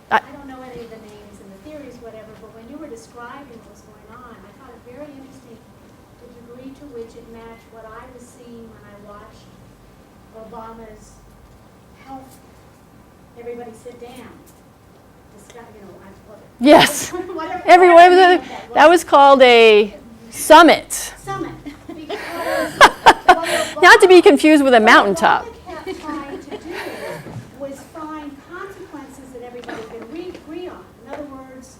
I don't know any of the names and the theories, whatever, but when you were describing what was going on, I found it very interesting the degree to which it matched what I was seeing when I watched Obama's health. Everybody sit down. Discuss, Yes. whatever Everyone, that was called a summit. Summit. Because Not to be confused with a mountaintop. What Obama kept trying to do was find consequences that everybody could agree on. In other words,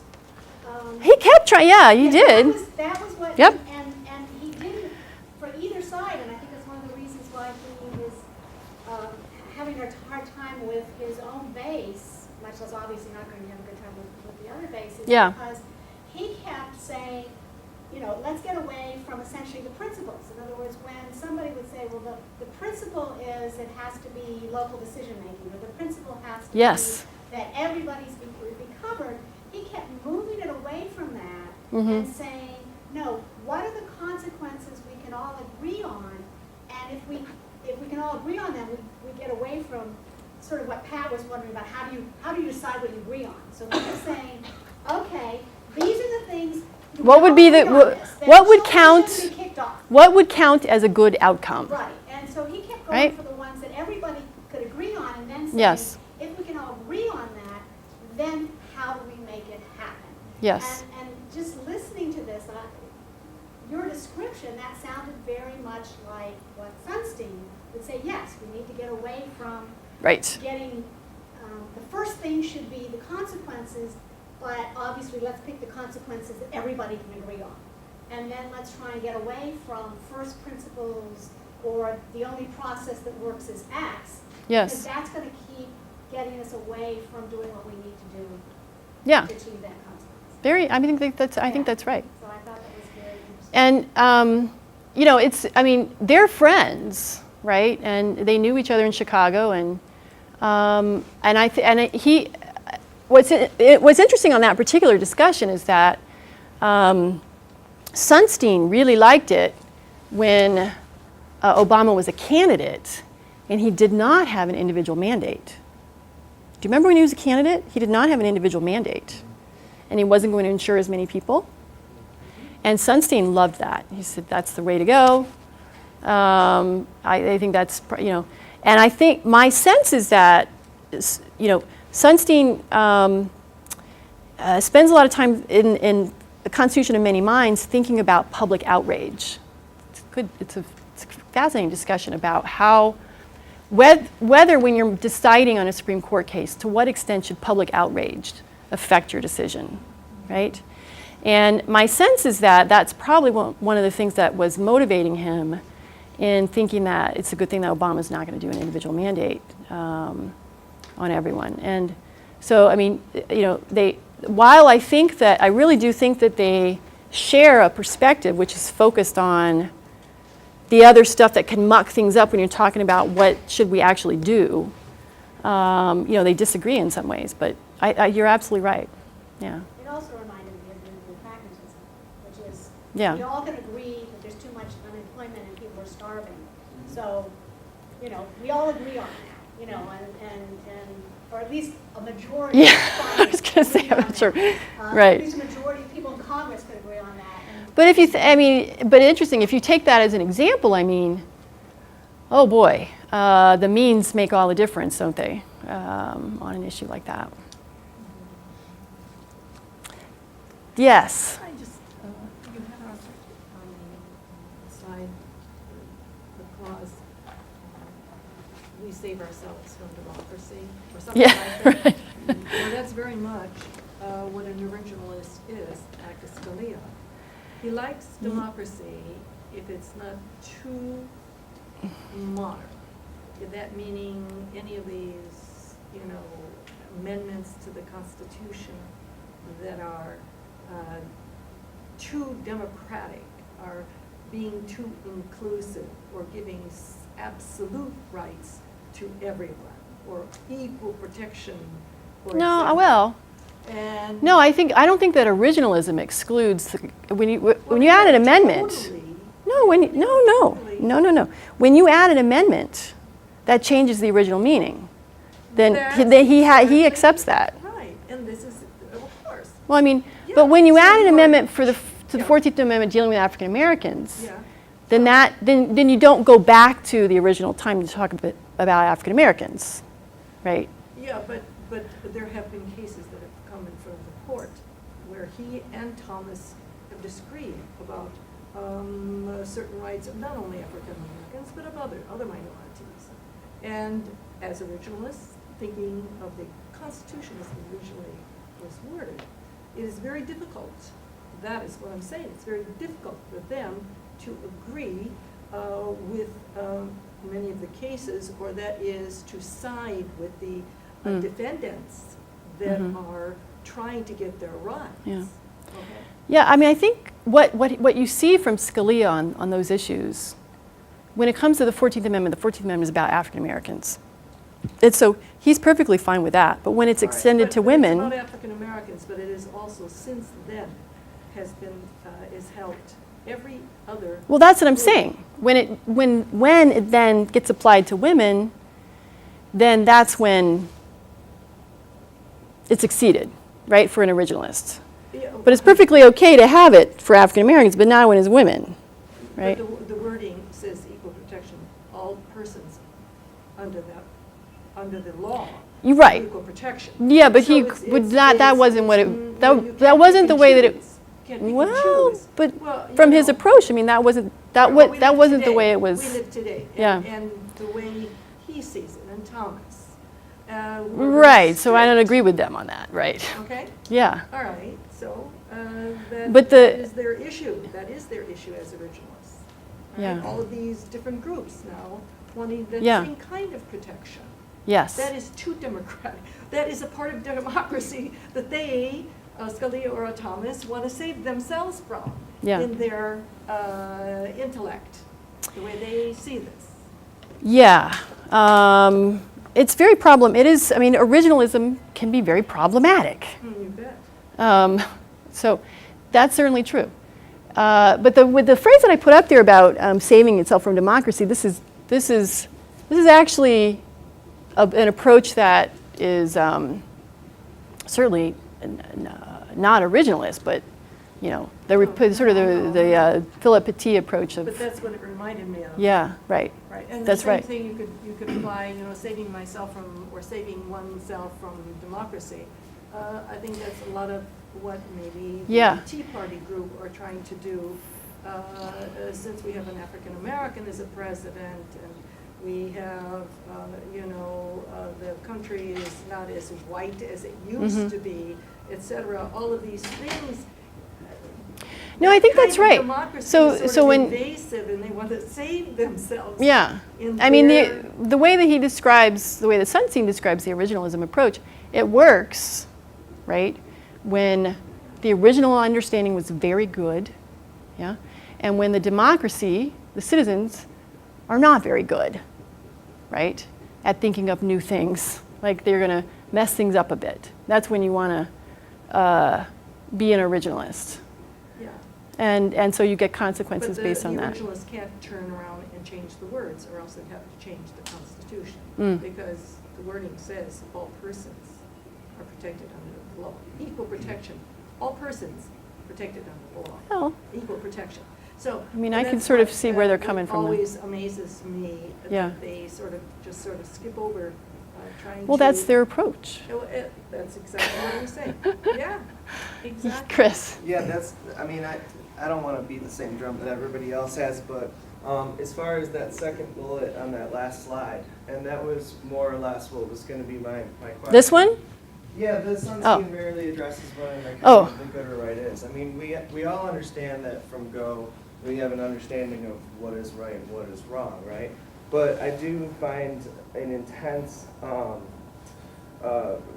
He kept trying, yeah, he did. That was what, Yep. and he didn't, for either side, and I think that's one of the reasons why he was having a hard time with his own base, much less obviously not going to have a good time with the other bases. Yeah. Because he kept saying, let's get away from essentially the principles. In other words, when somebody would say, well, the principle is it has to be local decision making, or the principle has to Yes. be that everybody's be covered, he kept moving it away from that Mhm. and saying, no, what are the consequences we can all agree on? And if we can all agree on them, we get away from sort of what Pat was wondering about, how do you decide what you agree on? So he was saying, okay, these are the things. What would be the what would count? Be kicked off. What would count as a good outcome? Right, and so he kept going Right. for the ones that everybody could agree on, and then saying, Yes. if we can all agree on that, then how do we make it happen? Yes. And just listening to this, your description, that sounded very much like what Sunstein would say, yes, we need to get away from Right. getting, the first thing should be the consequences, but obviously let's pick the consequences that everybody can agree on. And then let's try and get away from first principles or the only process that works is X. Yes. Because that's going to keep getting us away from doing what we need to do Yeah. to achieve that consequence. I think that's right. So I thought that was very interesting. And they're friends, right? And they knew each other in Chicago, and what's interesting on that particular discussion is that Sunstein really liked it when Obama was a candidate, and he did not have an individual mandate. Do you remember when he was a candidate? He did not have an individual mandate, and he wasn't going to insure as many people. And Sunstein loved that. He said, that's the way to go. I think that's, and I think my sense is that, Sunstein spends a lot of time in the Constitution of Many Minds thinking about public outrage. It's a fascinating discussion about how, whether when you're deciding on a Supreme Court case, to what extent should public outrage affect your decision, right? And my sense is that that's probably one of the things that was motivating him in thinking that it's a good thing that Obama's not going to do an individual mandate on everyone. And so, while I really do think that they share a perspective which is focused on the other stuff that can muck things up when you're talking about what should we actually do, they disagree in some ways, but you're absolutely right, yeah. It also reminded me of pragmatism, which is, Yeah. we all can agree that there's too much unemployment and people are starving. So, we all agree on that, or at least a majority. Yeah, of I was going to say, I'm not sure. Right. At least a majority of people in Congress could agree on that. And But if you, but interesting, if you take that as an example, oh boy, the means make all the difference, don't they, on an issue like that. Yes. I just, you have on the slide, the clause, we save ourselves from democracy, or something Yeah, like that. right. Well, that's very much what an originalist is, Actus Scalia. He likes democracy if it's not too modern. That meaning any of these, amendments to the Constitution that are too democratic, are being too inclusive, or giving absolute rights to everyone, or equal protection, for No, example. well, And no, I don't think that originalism excludes, when you well, add an yeah, amendment. totally. No, no. When you add an amendment, that changes the original meaning. Then he That's accepts that. Right, and this is, of course, Well, I mean, Yeah, but when you so add an you are- amendment to the Yeah. 14th Amendment dealing with African Americans, yeah. then you don't go back to the original time to talk about African Americans, right? Yeah, but there have been cases that have come in front of the court where he and Thomas have disagreed about certain rights of not only African Americans, but of other minorities. And as originalists, thinking of the Constitution as it originally was worded, it is very difficult. That is what I'm saying. It's very difficult for them to agree with many of the cases, or that is to side with the defendants that are trying to get their rights. Yeah. Okay. Yeah, I mean, I think what you see from Scalia on those issues, when it comes to the 14th Amendment is about African Americans. And so he's perfectly fine with that. But when it's extended to women, It's about African Americans, but it is also since then has been is helped every other. well, that's what I'm group. saying. When it then gets applied to women, then that's when it's exceeded, right, for an originalist. Yeah, But it's perfectly okay to have it for African Americans, but not when it's women, right? But the wording says equal protection, all persons under the law. You're right. Equal protection. Yeah, but So he it's- would it's- not. That it's- wasn't what it's- it. you That can't wasn't pick the and way that it. choose. Can't pick and Well, choose. but Well, you from his know. approach, I mean, that wasn't Well, we that live wasn't the today. way it was. We live today. Yeah. And the way he sees it, and Thomas. We're very Right. So I don't strict. agree with them on that. Right. Okay, Yeah. all right, so But that is their issue. That is their issue as originalists. Right? Yeah. All of these different groups now wanting the Yeah. same kind of protection. Yes. That is too democratic. That is a part of democracy that they, Scalia or Thomas, want to save themselves from Yeah. in their intellect, the way they see this. Yeah. It's very It is. I mean, originalism can be very problematic. You bet. So that's certainly true. But with the phrase that I put up there about saving itself from democracy, this is actually an approach that is certainly not originalist, but you know, sort of the Philip Petit approach of. But that's what it reminded me of. Yeah. Right. Right, and the That's same right. thing you could apply, saving myself from, or saving oneself from democracy. I think that's a lot of what maybe Yeah. the Tea Party group are trying to do, since we have an African American as a president, and we have, the country is not as white as it used to be, et cetera. All of these things. No, I think That that's kind of right. democracy So is so sort when of invasive, and they want to save themselves. yeah, in I mean their- the way that the way that Sunstein describes the originalism approach, it works, right? When the original understanding was very good, yeah, and when the democracy, the citizens, are not very good, right, at thinking up new things, like they're going to mess things up a bit. That's when you want to be an originalist. Yeah. And so you get consequences based on that. But the originalists can't turn around and change the words, or else they'd have to change the Constitution. Because the wording says all persons are protected under the law. Equal protection. All persons protected under the law. Well, Equal protection. So. I mean, I can that's sort of what, see where they're what coming from then. always amazes me Yeah. that they sort of skip over trying to. well, that's their approach. That's exactly what I'm saying. Yeah, exactly. Chris. Yeah, I don't want to beat the same drum that everybody else has, but as far as that second bullet on that last slide, and that was more or less what was going to be my question. This one? Yeah, the Sunstein Oh. rarely addresses what an Oh. the good or right is. I mean, we all understand that from Go, we have an understanding of what is right and what is wrong, right? But I do find an intense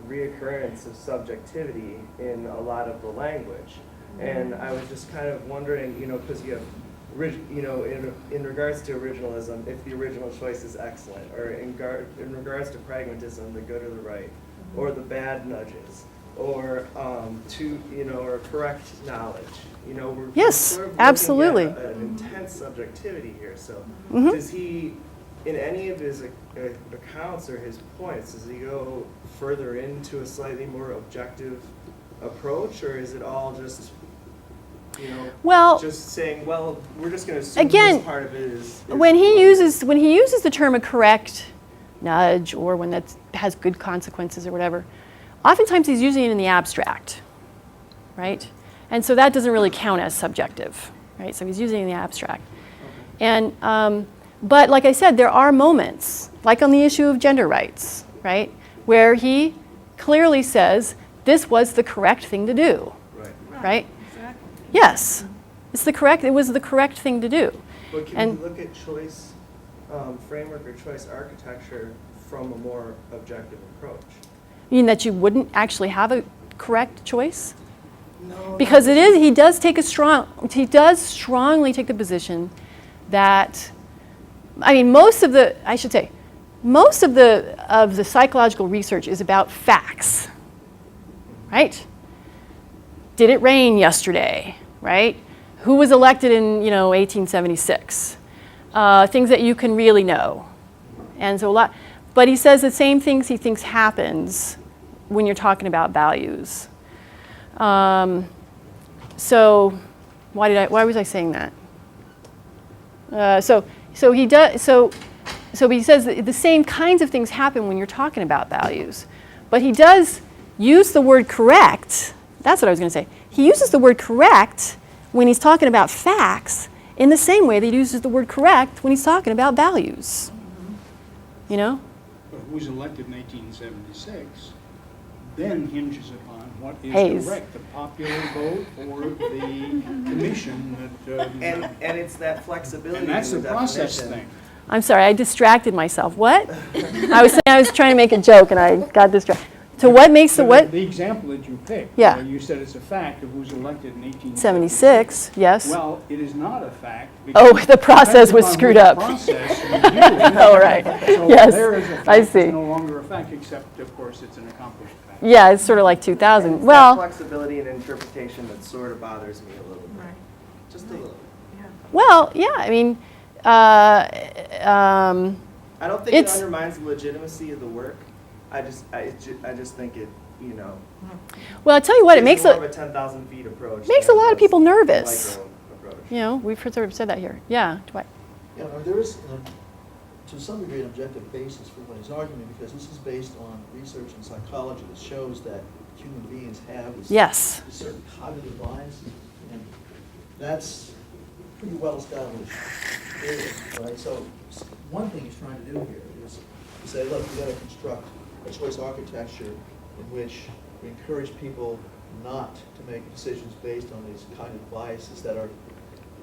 reoccurrence of subjectivity in a lot of the language. And I was just kind of wondering, you know, because you have, you know, in regards to originalism, if the original choice is excellent, or in regards to pragmatism, the good or the right, or the bad nudges, or or correct knowledge. You know, we're Yes, sort of absolutely. looking at an intense subjectivity here. So, Mhm. does he, in any of his accounts or his points, does he go further into a slightly more objective approach, or is it all just, you know, Well, just saying, well, we're just going to assume again, this part of it is when he uses the term a correct nudge, or when that has good consequences or whatever, oftentimes he's using it in the abstract, right? And so that doesn't really count as subjective, right? So he's using it in the abstract. And but like I said, there are moments, like on the issue of gender rights, right, where he clearly says this was the correct thing to do, right? Exactly. Yes, it was the correct thing to do. But can And- we look at choice framework or choice architecture from a more objective approach? You mean that you wouldn't actually have a correct choice? No. Because he does strongly take the position that, I mean, most of the psychological research is about facts, right? Did it rain yesterday, right? Who was elected in, 1876? Things that you can really know. And so but he says the same things he thinks happens when you're talking about values. So why was I saying that? So he says that the same kinds of things happen when you're talking about values. But he does use the word correct. That's what I was going to say. He uses the word correct when he's talking about facts in the same way that he uses the word correct when he's talking about values. You know? But who was elected in 1876 then hinges upon what is Hayes. correct, the popular vote or the commission that. And it's that flexibility. And that's in the the process definition. thing. I'm sorry, I distracted myself. What? I was trying to make a joke and I got distracted. So what makes the what? The example that you picked. Yeah. You said it's a fact of who's elected in 76, yes. Well, it is not a fact. Oh, because the process was depending upon screwed which up. Process you use. Oh, right. So Yes, there is a fact. I see. It's no longer a fact, except, of course, it's an accomplished fact. Yeah, it's sort of like 2000. And it's that Well, flexibility and interpretation that sort of bothers me a little bit. Right. Just a little bit. Yeah. well, yeah, I mean, I don't think it It's- undermines the legitimacy of the work. I just think it, well, I'll tell you what, it is makes more a of a 10,000 feet approach. makes a than lot of just people nervous. micro approach. We've sort of said that here. Yeah, Dwight. Yeah, there is, to some degree, an objective basis for what he's arguing, because this is based on research in psychology that shows that human beings have this Yes. certain cognitive biases, and that's pretty well established theory, right? So one thing he's trying to do here is to say, look, we got to construct a choice architecture in which we encourage people not to make decisions based on these cognitive biases that are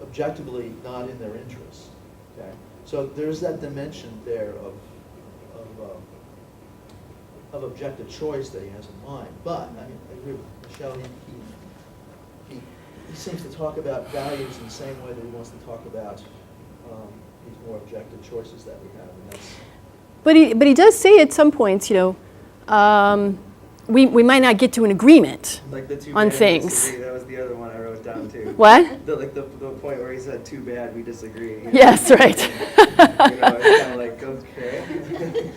objectively not in their interest. Okay, so there's that dimension there of objective choice that he has in mind. But I mean, I agree with Michelle. He seems to talk about values in the same way that he wants to talk about these more objective choices that we have, and that's. But he does say at some points, we might not get to an agreement Like the too on bad we things. disagree, that was the other one I wrote down too. What? The point where he said too bad we disagree. Yes, right. It's kind of like, okay.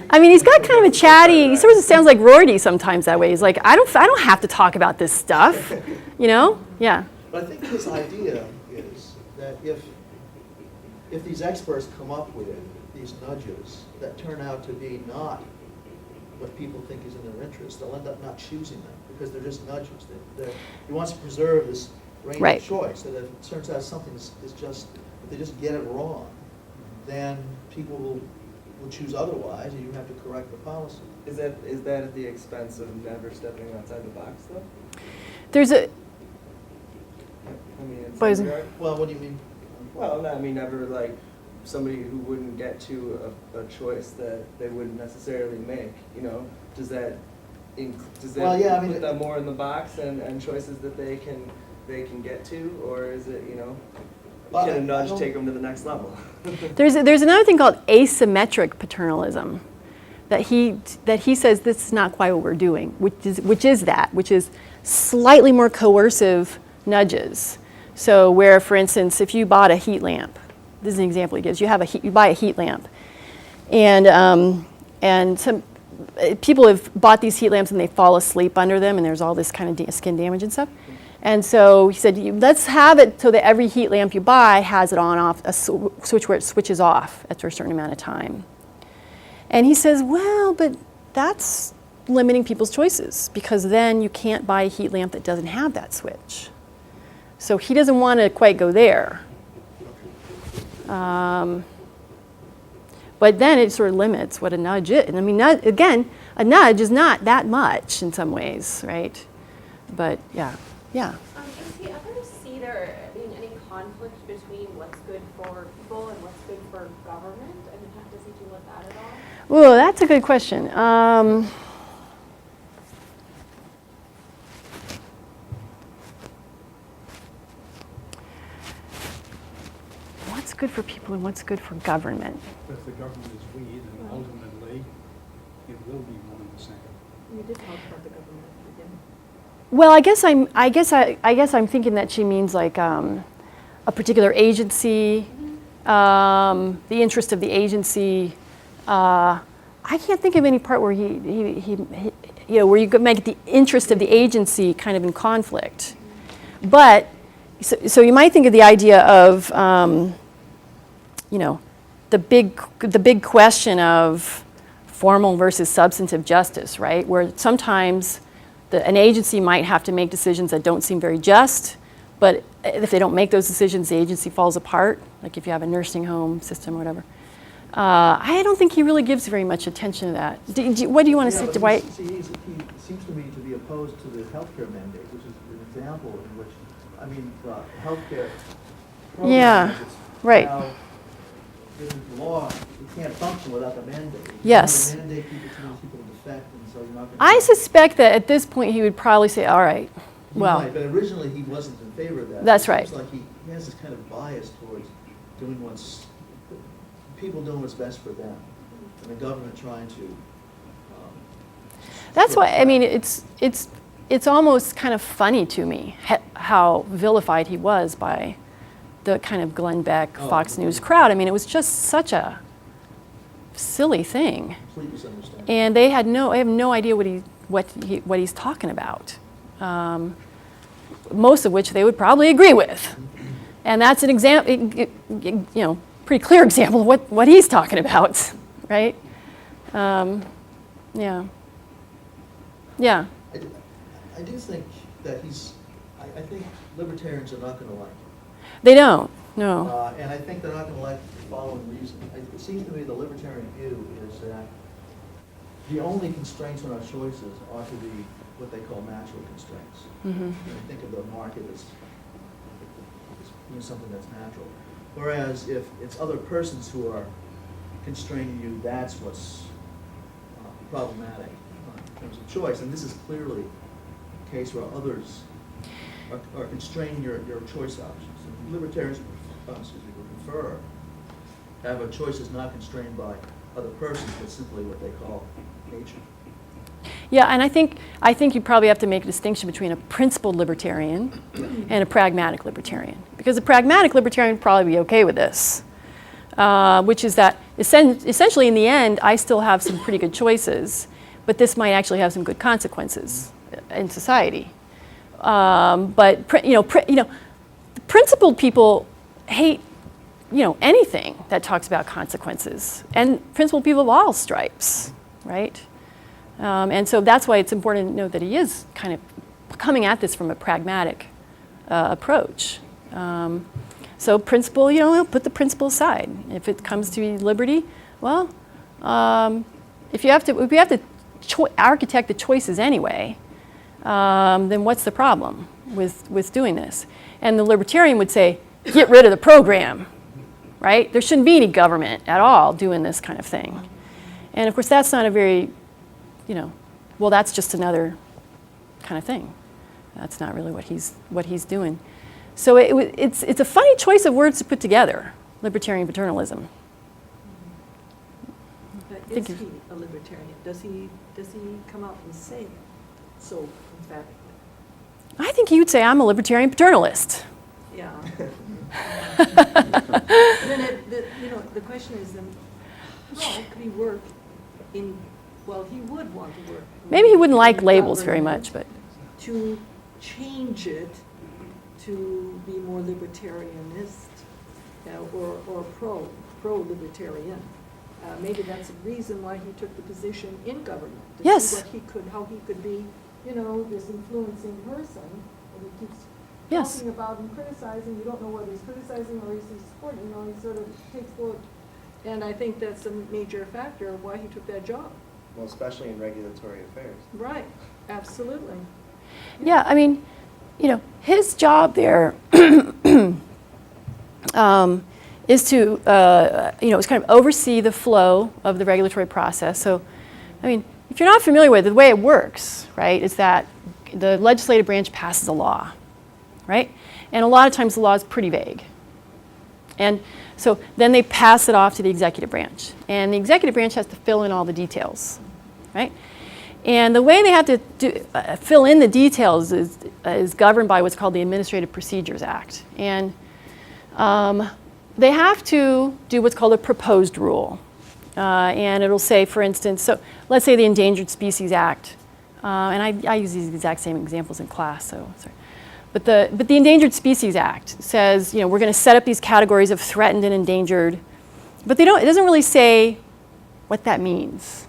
I mean, he's got kind of a chatty. He sort of sounds like Rorty sometimes that way. He's like, I don't have to talk about this stuff, Yeah. But I think his idea is that if these experts come up with these nudges that turn out to be not what people think is in their interest, they'll end up not choosing them because they're just nudges. He wants to preserve this range Right. of choice, so that if it turns out something is just, if they just get it wrong, then people will choose otherwise, and you have to correct the policy. Is that at the expense of never stepping outside the box though? There's a, I mean, in But is- some regard? Well, what do you mean? Well, no, I mean, never like somebody who wouldn't get to a choice that they wouldn't necessarily make, does that Well, yeah, I mean, put them more in the box and choices that they can they can get to, or is it, Well, can a I nudge don't- take them to the next level? There's another thing called asymmetric paternalism that he says this is not quite what we're doing, which is slightly more coercive nudges. So where, for instance, if you bought a heat lamp, this is an example he gives. You buy a heat lamp, and some people have bought these heat lamps and they fall asleep under them, and there's all this kind of skin damage and stuff. And so he said, let's have it so that every heat lamp you buy has it on off, a switch where it switches off after a certain amount of time. And he says, well, but that's limiting people's choices, because then you can't buy a heat lamp that doesn't have that switch. So he doesn't want to quite go there. But then it sort of limits what a nudge is. And I mean, again, a nudge is not that much in some ways, right? But yeah. Does he ever see there being any conflict between what's good for people and what's good for government? I mean, does he deal with that at all? Well, that's a good question. What's good for people and what's good for government? If the government is we, then ultimately, it will be one and the same. You did talk about the government at the beginning. Well, I guess I'm thinking that she means like a particular agency, the interest of the agency. I can't think of any part where he where you could make the interest of the agency kind of in conflict. But so you might think of the idea of the big question of formal versus substantive justice, right? Where sometimes an agency might have to make decisions that don't seem very just, but if they don't make those decisions, the agency falls apart, like if you have a nursing home system or whatever. I don't think he really gives very much attention to that. What do you want to say, Dwight? He seems to me to be opposed to the healthcare mandate, which is an example in which, healthcare program Yeah, right. now, given the law, you can't function without the mandate. Yes. The mandate people too many people in defect, and so you're not going to. I suspect that at this point he would probably say, all right, well. But originally he wasn't in favor of that. That's It right. seems like he has this kind of bias towards people doing what's best for them, and the government trying to. That's why, I mean, it's almost kind of funny to me how vilified he was by the kind of Glenn Beck, Fox News crowd. I mean, it was just such a silly thing. Complete misunderstanding. And they have no idea what he's talking about. Most of which they would probably agree with. And that's an example, pretty clear example of what he's talking about, right? Yeah. I do think that I think libertarians are not going to like him. They don't, no. And I think they're not going to like it for the following reason. It seems to me the libertarian view is that the only constraints on our choices ought to be what they call natural constraints. Mm-hmm. Think of the market as something that's natural. Whereas if it's other persons who are constraining you, that's what's problematic in terms of choice. And this is clearly a case where others are constraining your choice options. And libertarians would prefer to have a choice that's not constrained by other persons, but simply what they call nature. Yeah, and I think you probably have to make a distinction between a principled libertarian and a pragmatic libertarian. Because a pragmatic libertarian would probably be okay with this, which is that essentially in the end, I still have some pretty good choices, but this might actually have some good consequences in society. But principled people hate anything that talks about consequences, and principled people of all stripes, right? And so that's why it's important to note that he is kind of coming at this from a pragmatic approach. So principle, he'll put the principle aside. If it comes to liberty, well, if we have to architect the choices anyway, then what's the problem with doing this? And the libertarian would say, get rid of the program, right? There shouldn't be any government at all doing this kind of thing. And of course, that's not a very, well, that's just another kind of thing. That's not really what he's doing. So it's a funny choice of words to put together, libertarian paternalism. But Thank is you. he a libertarian? Does he come out and say it so emphatically? I think he would say, I'm a libertarian paternalist. Yeah. Then the question is then, how could he work in, well, he would want to work. Maybe he wouldn't like in labels very government much, but to change it to be more libertarianist or pro-libertarian. Maybe that's the reason why he took the position in government. To Yes. see how he could be, this influencing person. And he keeps Yes. talking about and criticizing. You don't know whether he's criticizing or he's supporting. He sort of takes both. And I think that's a major factor of why he took that job. Well, especially in regulatory affairs. Right, absolutely. yeah, I mean, his job there is to, is kind of oversee the flow of the regulatory process. So, I mean, if you're not familiar with it, the way it works, right, is that the legislative branch passes a law, right? And a lot of times the law is pretty vague. And so then they pass it off to the executive branch. And the executive branch has to fill in all the details, right? And the way they have to fill in the details is governed by what's called the Administrative Procedures Act. And they have to do what's called a proposed rule. And it'll say, for instance, so let's say the Endangered Species Act. And I use these exact same examples in class, so sorry. But the Endangered Species Act says, we're going to set up these categories of threatened and endangered. But it doesn't really say what that means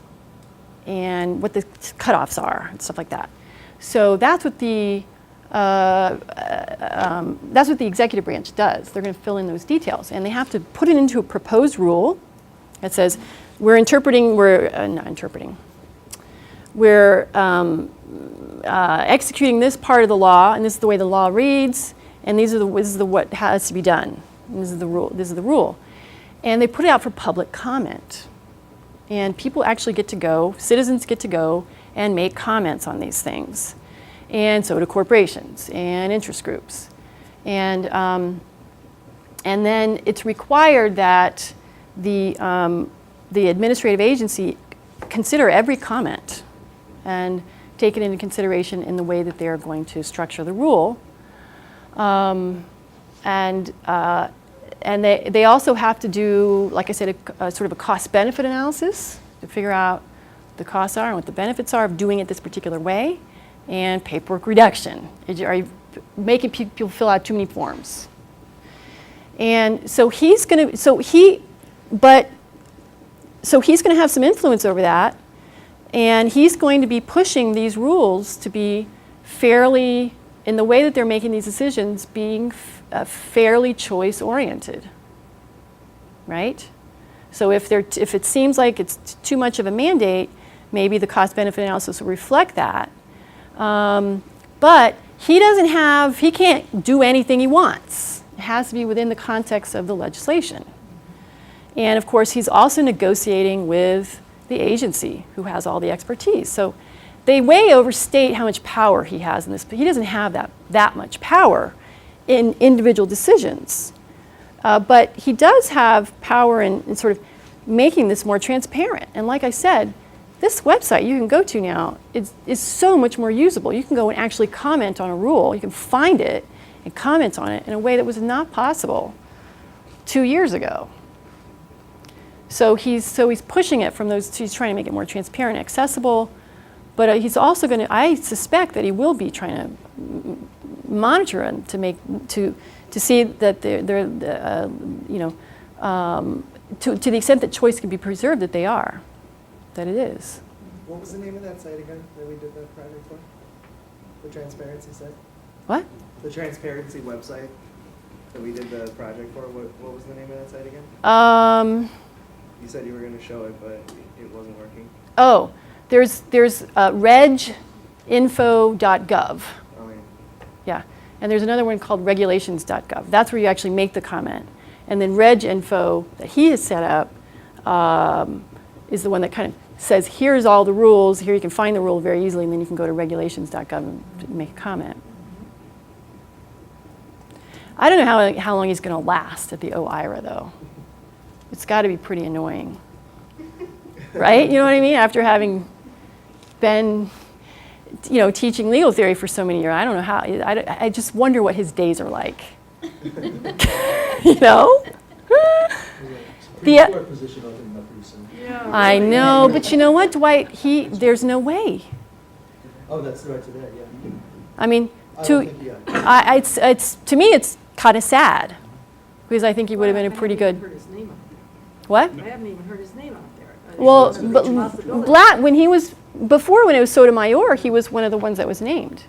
and what the cutoffs are and stuff like that. So that's what the executive branch does. They're going to fill in those details, and they have to put it into a proposed rule that says we're executing this part of the law, and this is the way the law reads, and this is what has to be done. And this is the rule. This is the rule, and they put it out for public comment. And people actually get to go, citizens get to go and make comments on these things. And so do corporations and interest groups. And then it's required that the administrative agency consider every comment and take it into consideration in the way that they're going to structure the rule. And they also have to do, like I said, a sort of a cost-benefit analysis to figure out the costs are and what the benefits are of doing it this particular way, and paperwork reduction. Are you making people fill out too many forms? And so he's going to have some influence over that, and he's going to be pushing these rules to be fairly, in the way that they're making these decisions, being fairly choice-oriented, right? So if it seems like it's too much of a mandate, maybe the cost-benefit analysis will reflect that. But he can't do anything he wants. It has to be within the context of the legislation. And of course, he's also negotiating with the agency who has all the expertise. So they way overstate how much power he has in this, but he doesn't have that much power in individual decisions. But he does have power in sort of making this more transparent. And like I said, this website you can go to now is so much more usable. You can go and actually comment on a rule. You can find it and comment on it in a way that was not possible 2 years ago. So he's pushing it from those. He's trying to make it more transparent and accessible. But he's also going to. I suspect that he will be trying to monitor and to see that they're to the extent that choice can be preserved, that they are, that it is. What was the name of that site again that we did the project for? The transparency site? What? The transparency website that we did the project for. What was the name of that site again? You said you were going to show it, but it wasn't working. Oh, there's reginfo.gov. Oh, yeah. Yeah, and there's another one called regulations.gov. That's where you actually make the comment. And then reginfo that he has set up is the one that kind of says, here's all the rules. Here you can find the rule very easily, and then you can go to regulations.gov and make a comment. I don't know how long he's going to last at the OIRA, though. It's got to be pretty annoying. Right? You know what I mean? After having been, teaching legal theory for so many years, I don't know how. I just wonder what his days are like. Supreme Court position opening up recently. Yeah. I know, but you know what, Dwight? There's no way. Oh, that's right to that, yeah. I mean, I don't think, yeah. to me, it's kind of sad because I think he would have been a pretty I good. haven't even heard his name out What? there. I haven't even heard his name out there. Well, It's a but possibility. Blatt, when it was Sotomayor, he was one of the ones that was named.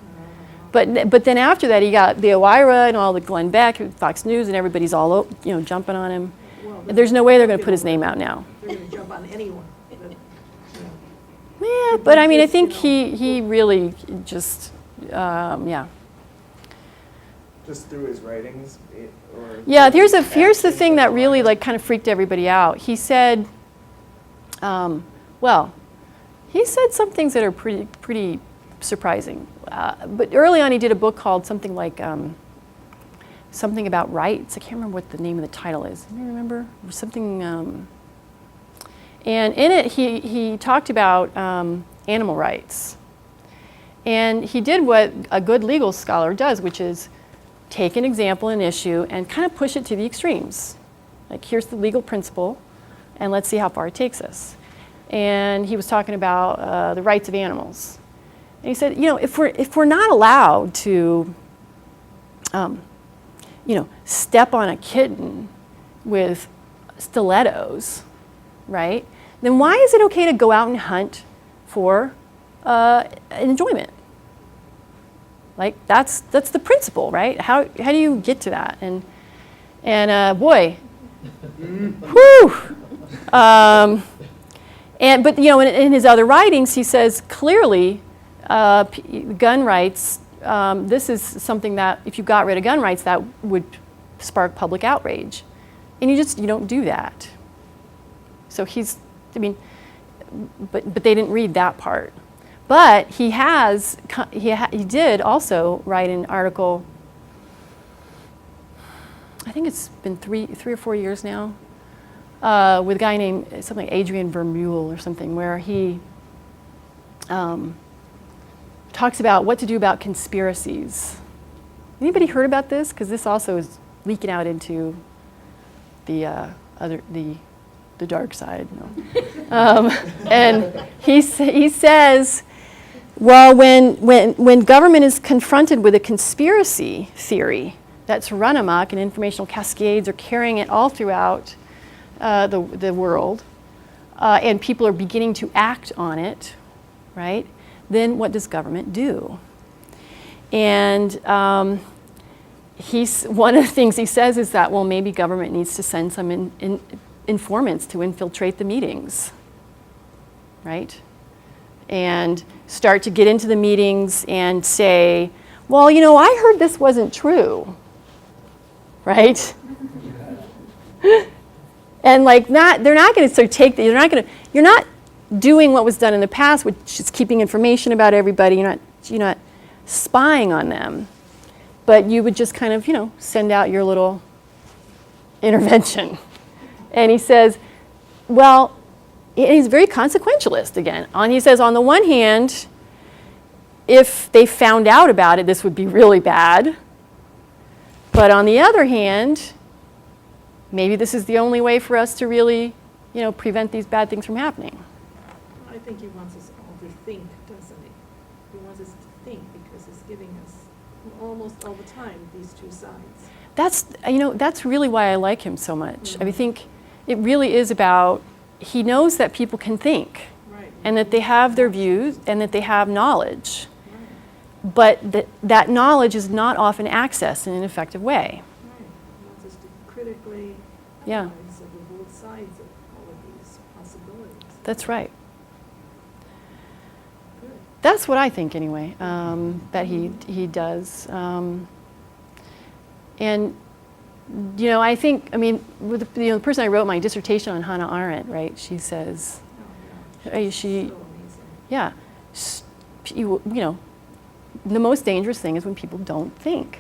But then after that, he got the OIRA and all the Glenn Beck, Fox News, and everybody's all jumping on him. Well, There's no way they're going to put his name out now. They're going to jump on anyone. Yeah, but I mean, I think he really just, yeah. Just through his writings, Yeah, here's the thing that really kind of freaked everybody out. He said, he said some things that are pretty surprising. But early on, he did a book called something like something about rights. I can't remember what the name of the title is. Do you remember? Something. And in it, he talked about animal rights. And he did what a good legal scholar does, which is take an example, an issue, and kind of push it to the extremes. Like, here's the legal principle, and let's see how far it takes us. And he was talking about the rights of animals. And he said, if we're not allowed to, step on a kitten with stilettos, right? Then why is it okay to go out and hunt for enjoyment? Like, that's the principle, right? How do you get to that? And boy, whew. But in his other writings, he says clearly, gun rights. This is something that if you got rid of gun rights, that would spark public outrage, and you don't do that. So but they didn't read that part. But he did also write an article, I think it's been three or 4 years now, with a guy named something like Adrian Vermeule or something, where he talks about what to do about conspiracies. Anybody heard about this? Because this also is leaking out into the dark side. No. And he says, well, when government is confronted with a conspiracy theory that's run amok and informational cascades are carrying it all throughout the world, and people are beginning to act on it, right? Then what does government do? And one of the things he says is that, well, maybe government needs to send some informants to infiltrate the meetings, right? And start to get into the meetings and say, well, I heard this wasn't true, right? And they're not going to sort of take you're not doing what was done in the past, which is keeping information about everybody. You're not spying on them, but you would just kind of, send out your little intervention. And he says, well, he's very consequentialist again. He says, on the one hand, if they found out about it, this would be really bad. But on the other hand, maybe this is the only way for us to really, prevent these bad things from happening. I think he wants us all to think, doesn't he? He wants us to think because he's giving us almost all the time these two sides. That's really why I like him so much. I think it really is about, he knows that people can think, Right. and that they have their views and that they have knowledge, Right. but that knowledge is not often accessed in an effective way. Right. He wants us to critically Yeah. analyze both sides of all of these possibilities. That's right. Good. That's what I think anyway, that he does. And I think, with the person I wrote my dissertation on, Hannah Arendt, right? She says, Oh, yeah. she, So amazing. yeah, the most dangerous thing is when people don't think.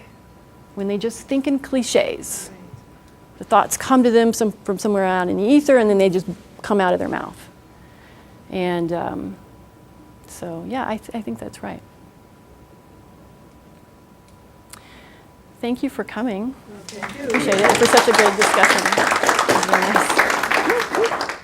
when they just think in cliches. The thoughts come to them from somewhere out in the ether, and then they just come out of their mouth. And so, yeah, I think that's right. Thank you for coming. Thank you. Appreciate it for such a great discussion. It was very nice.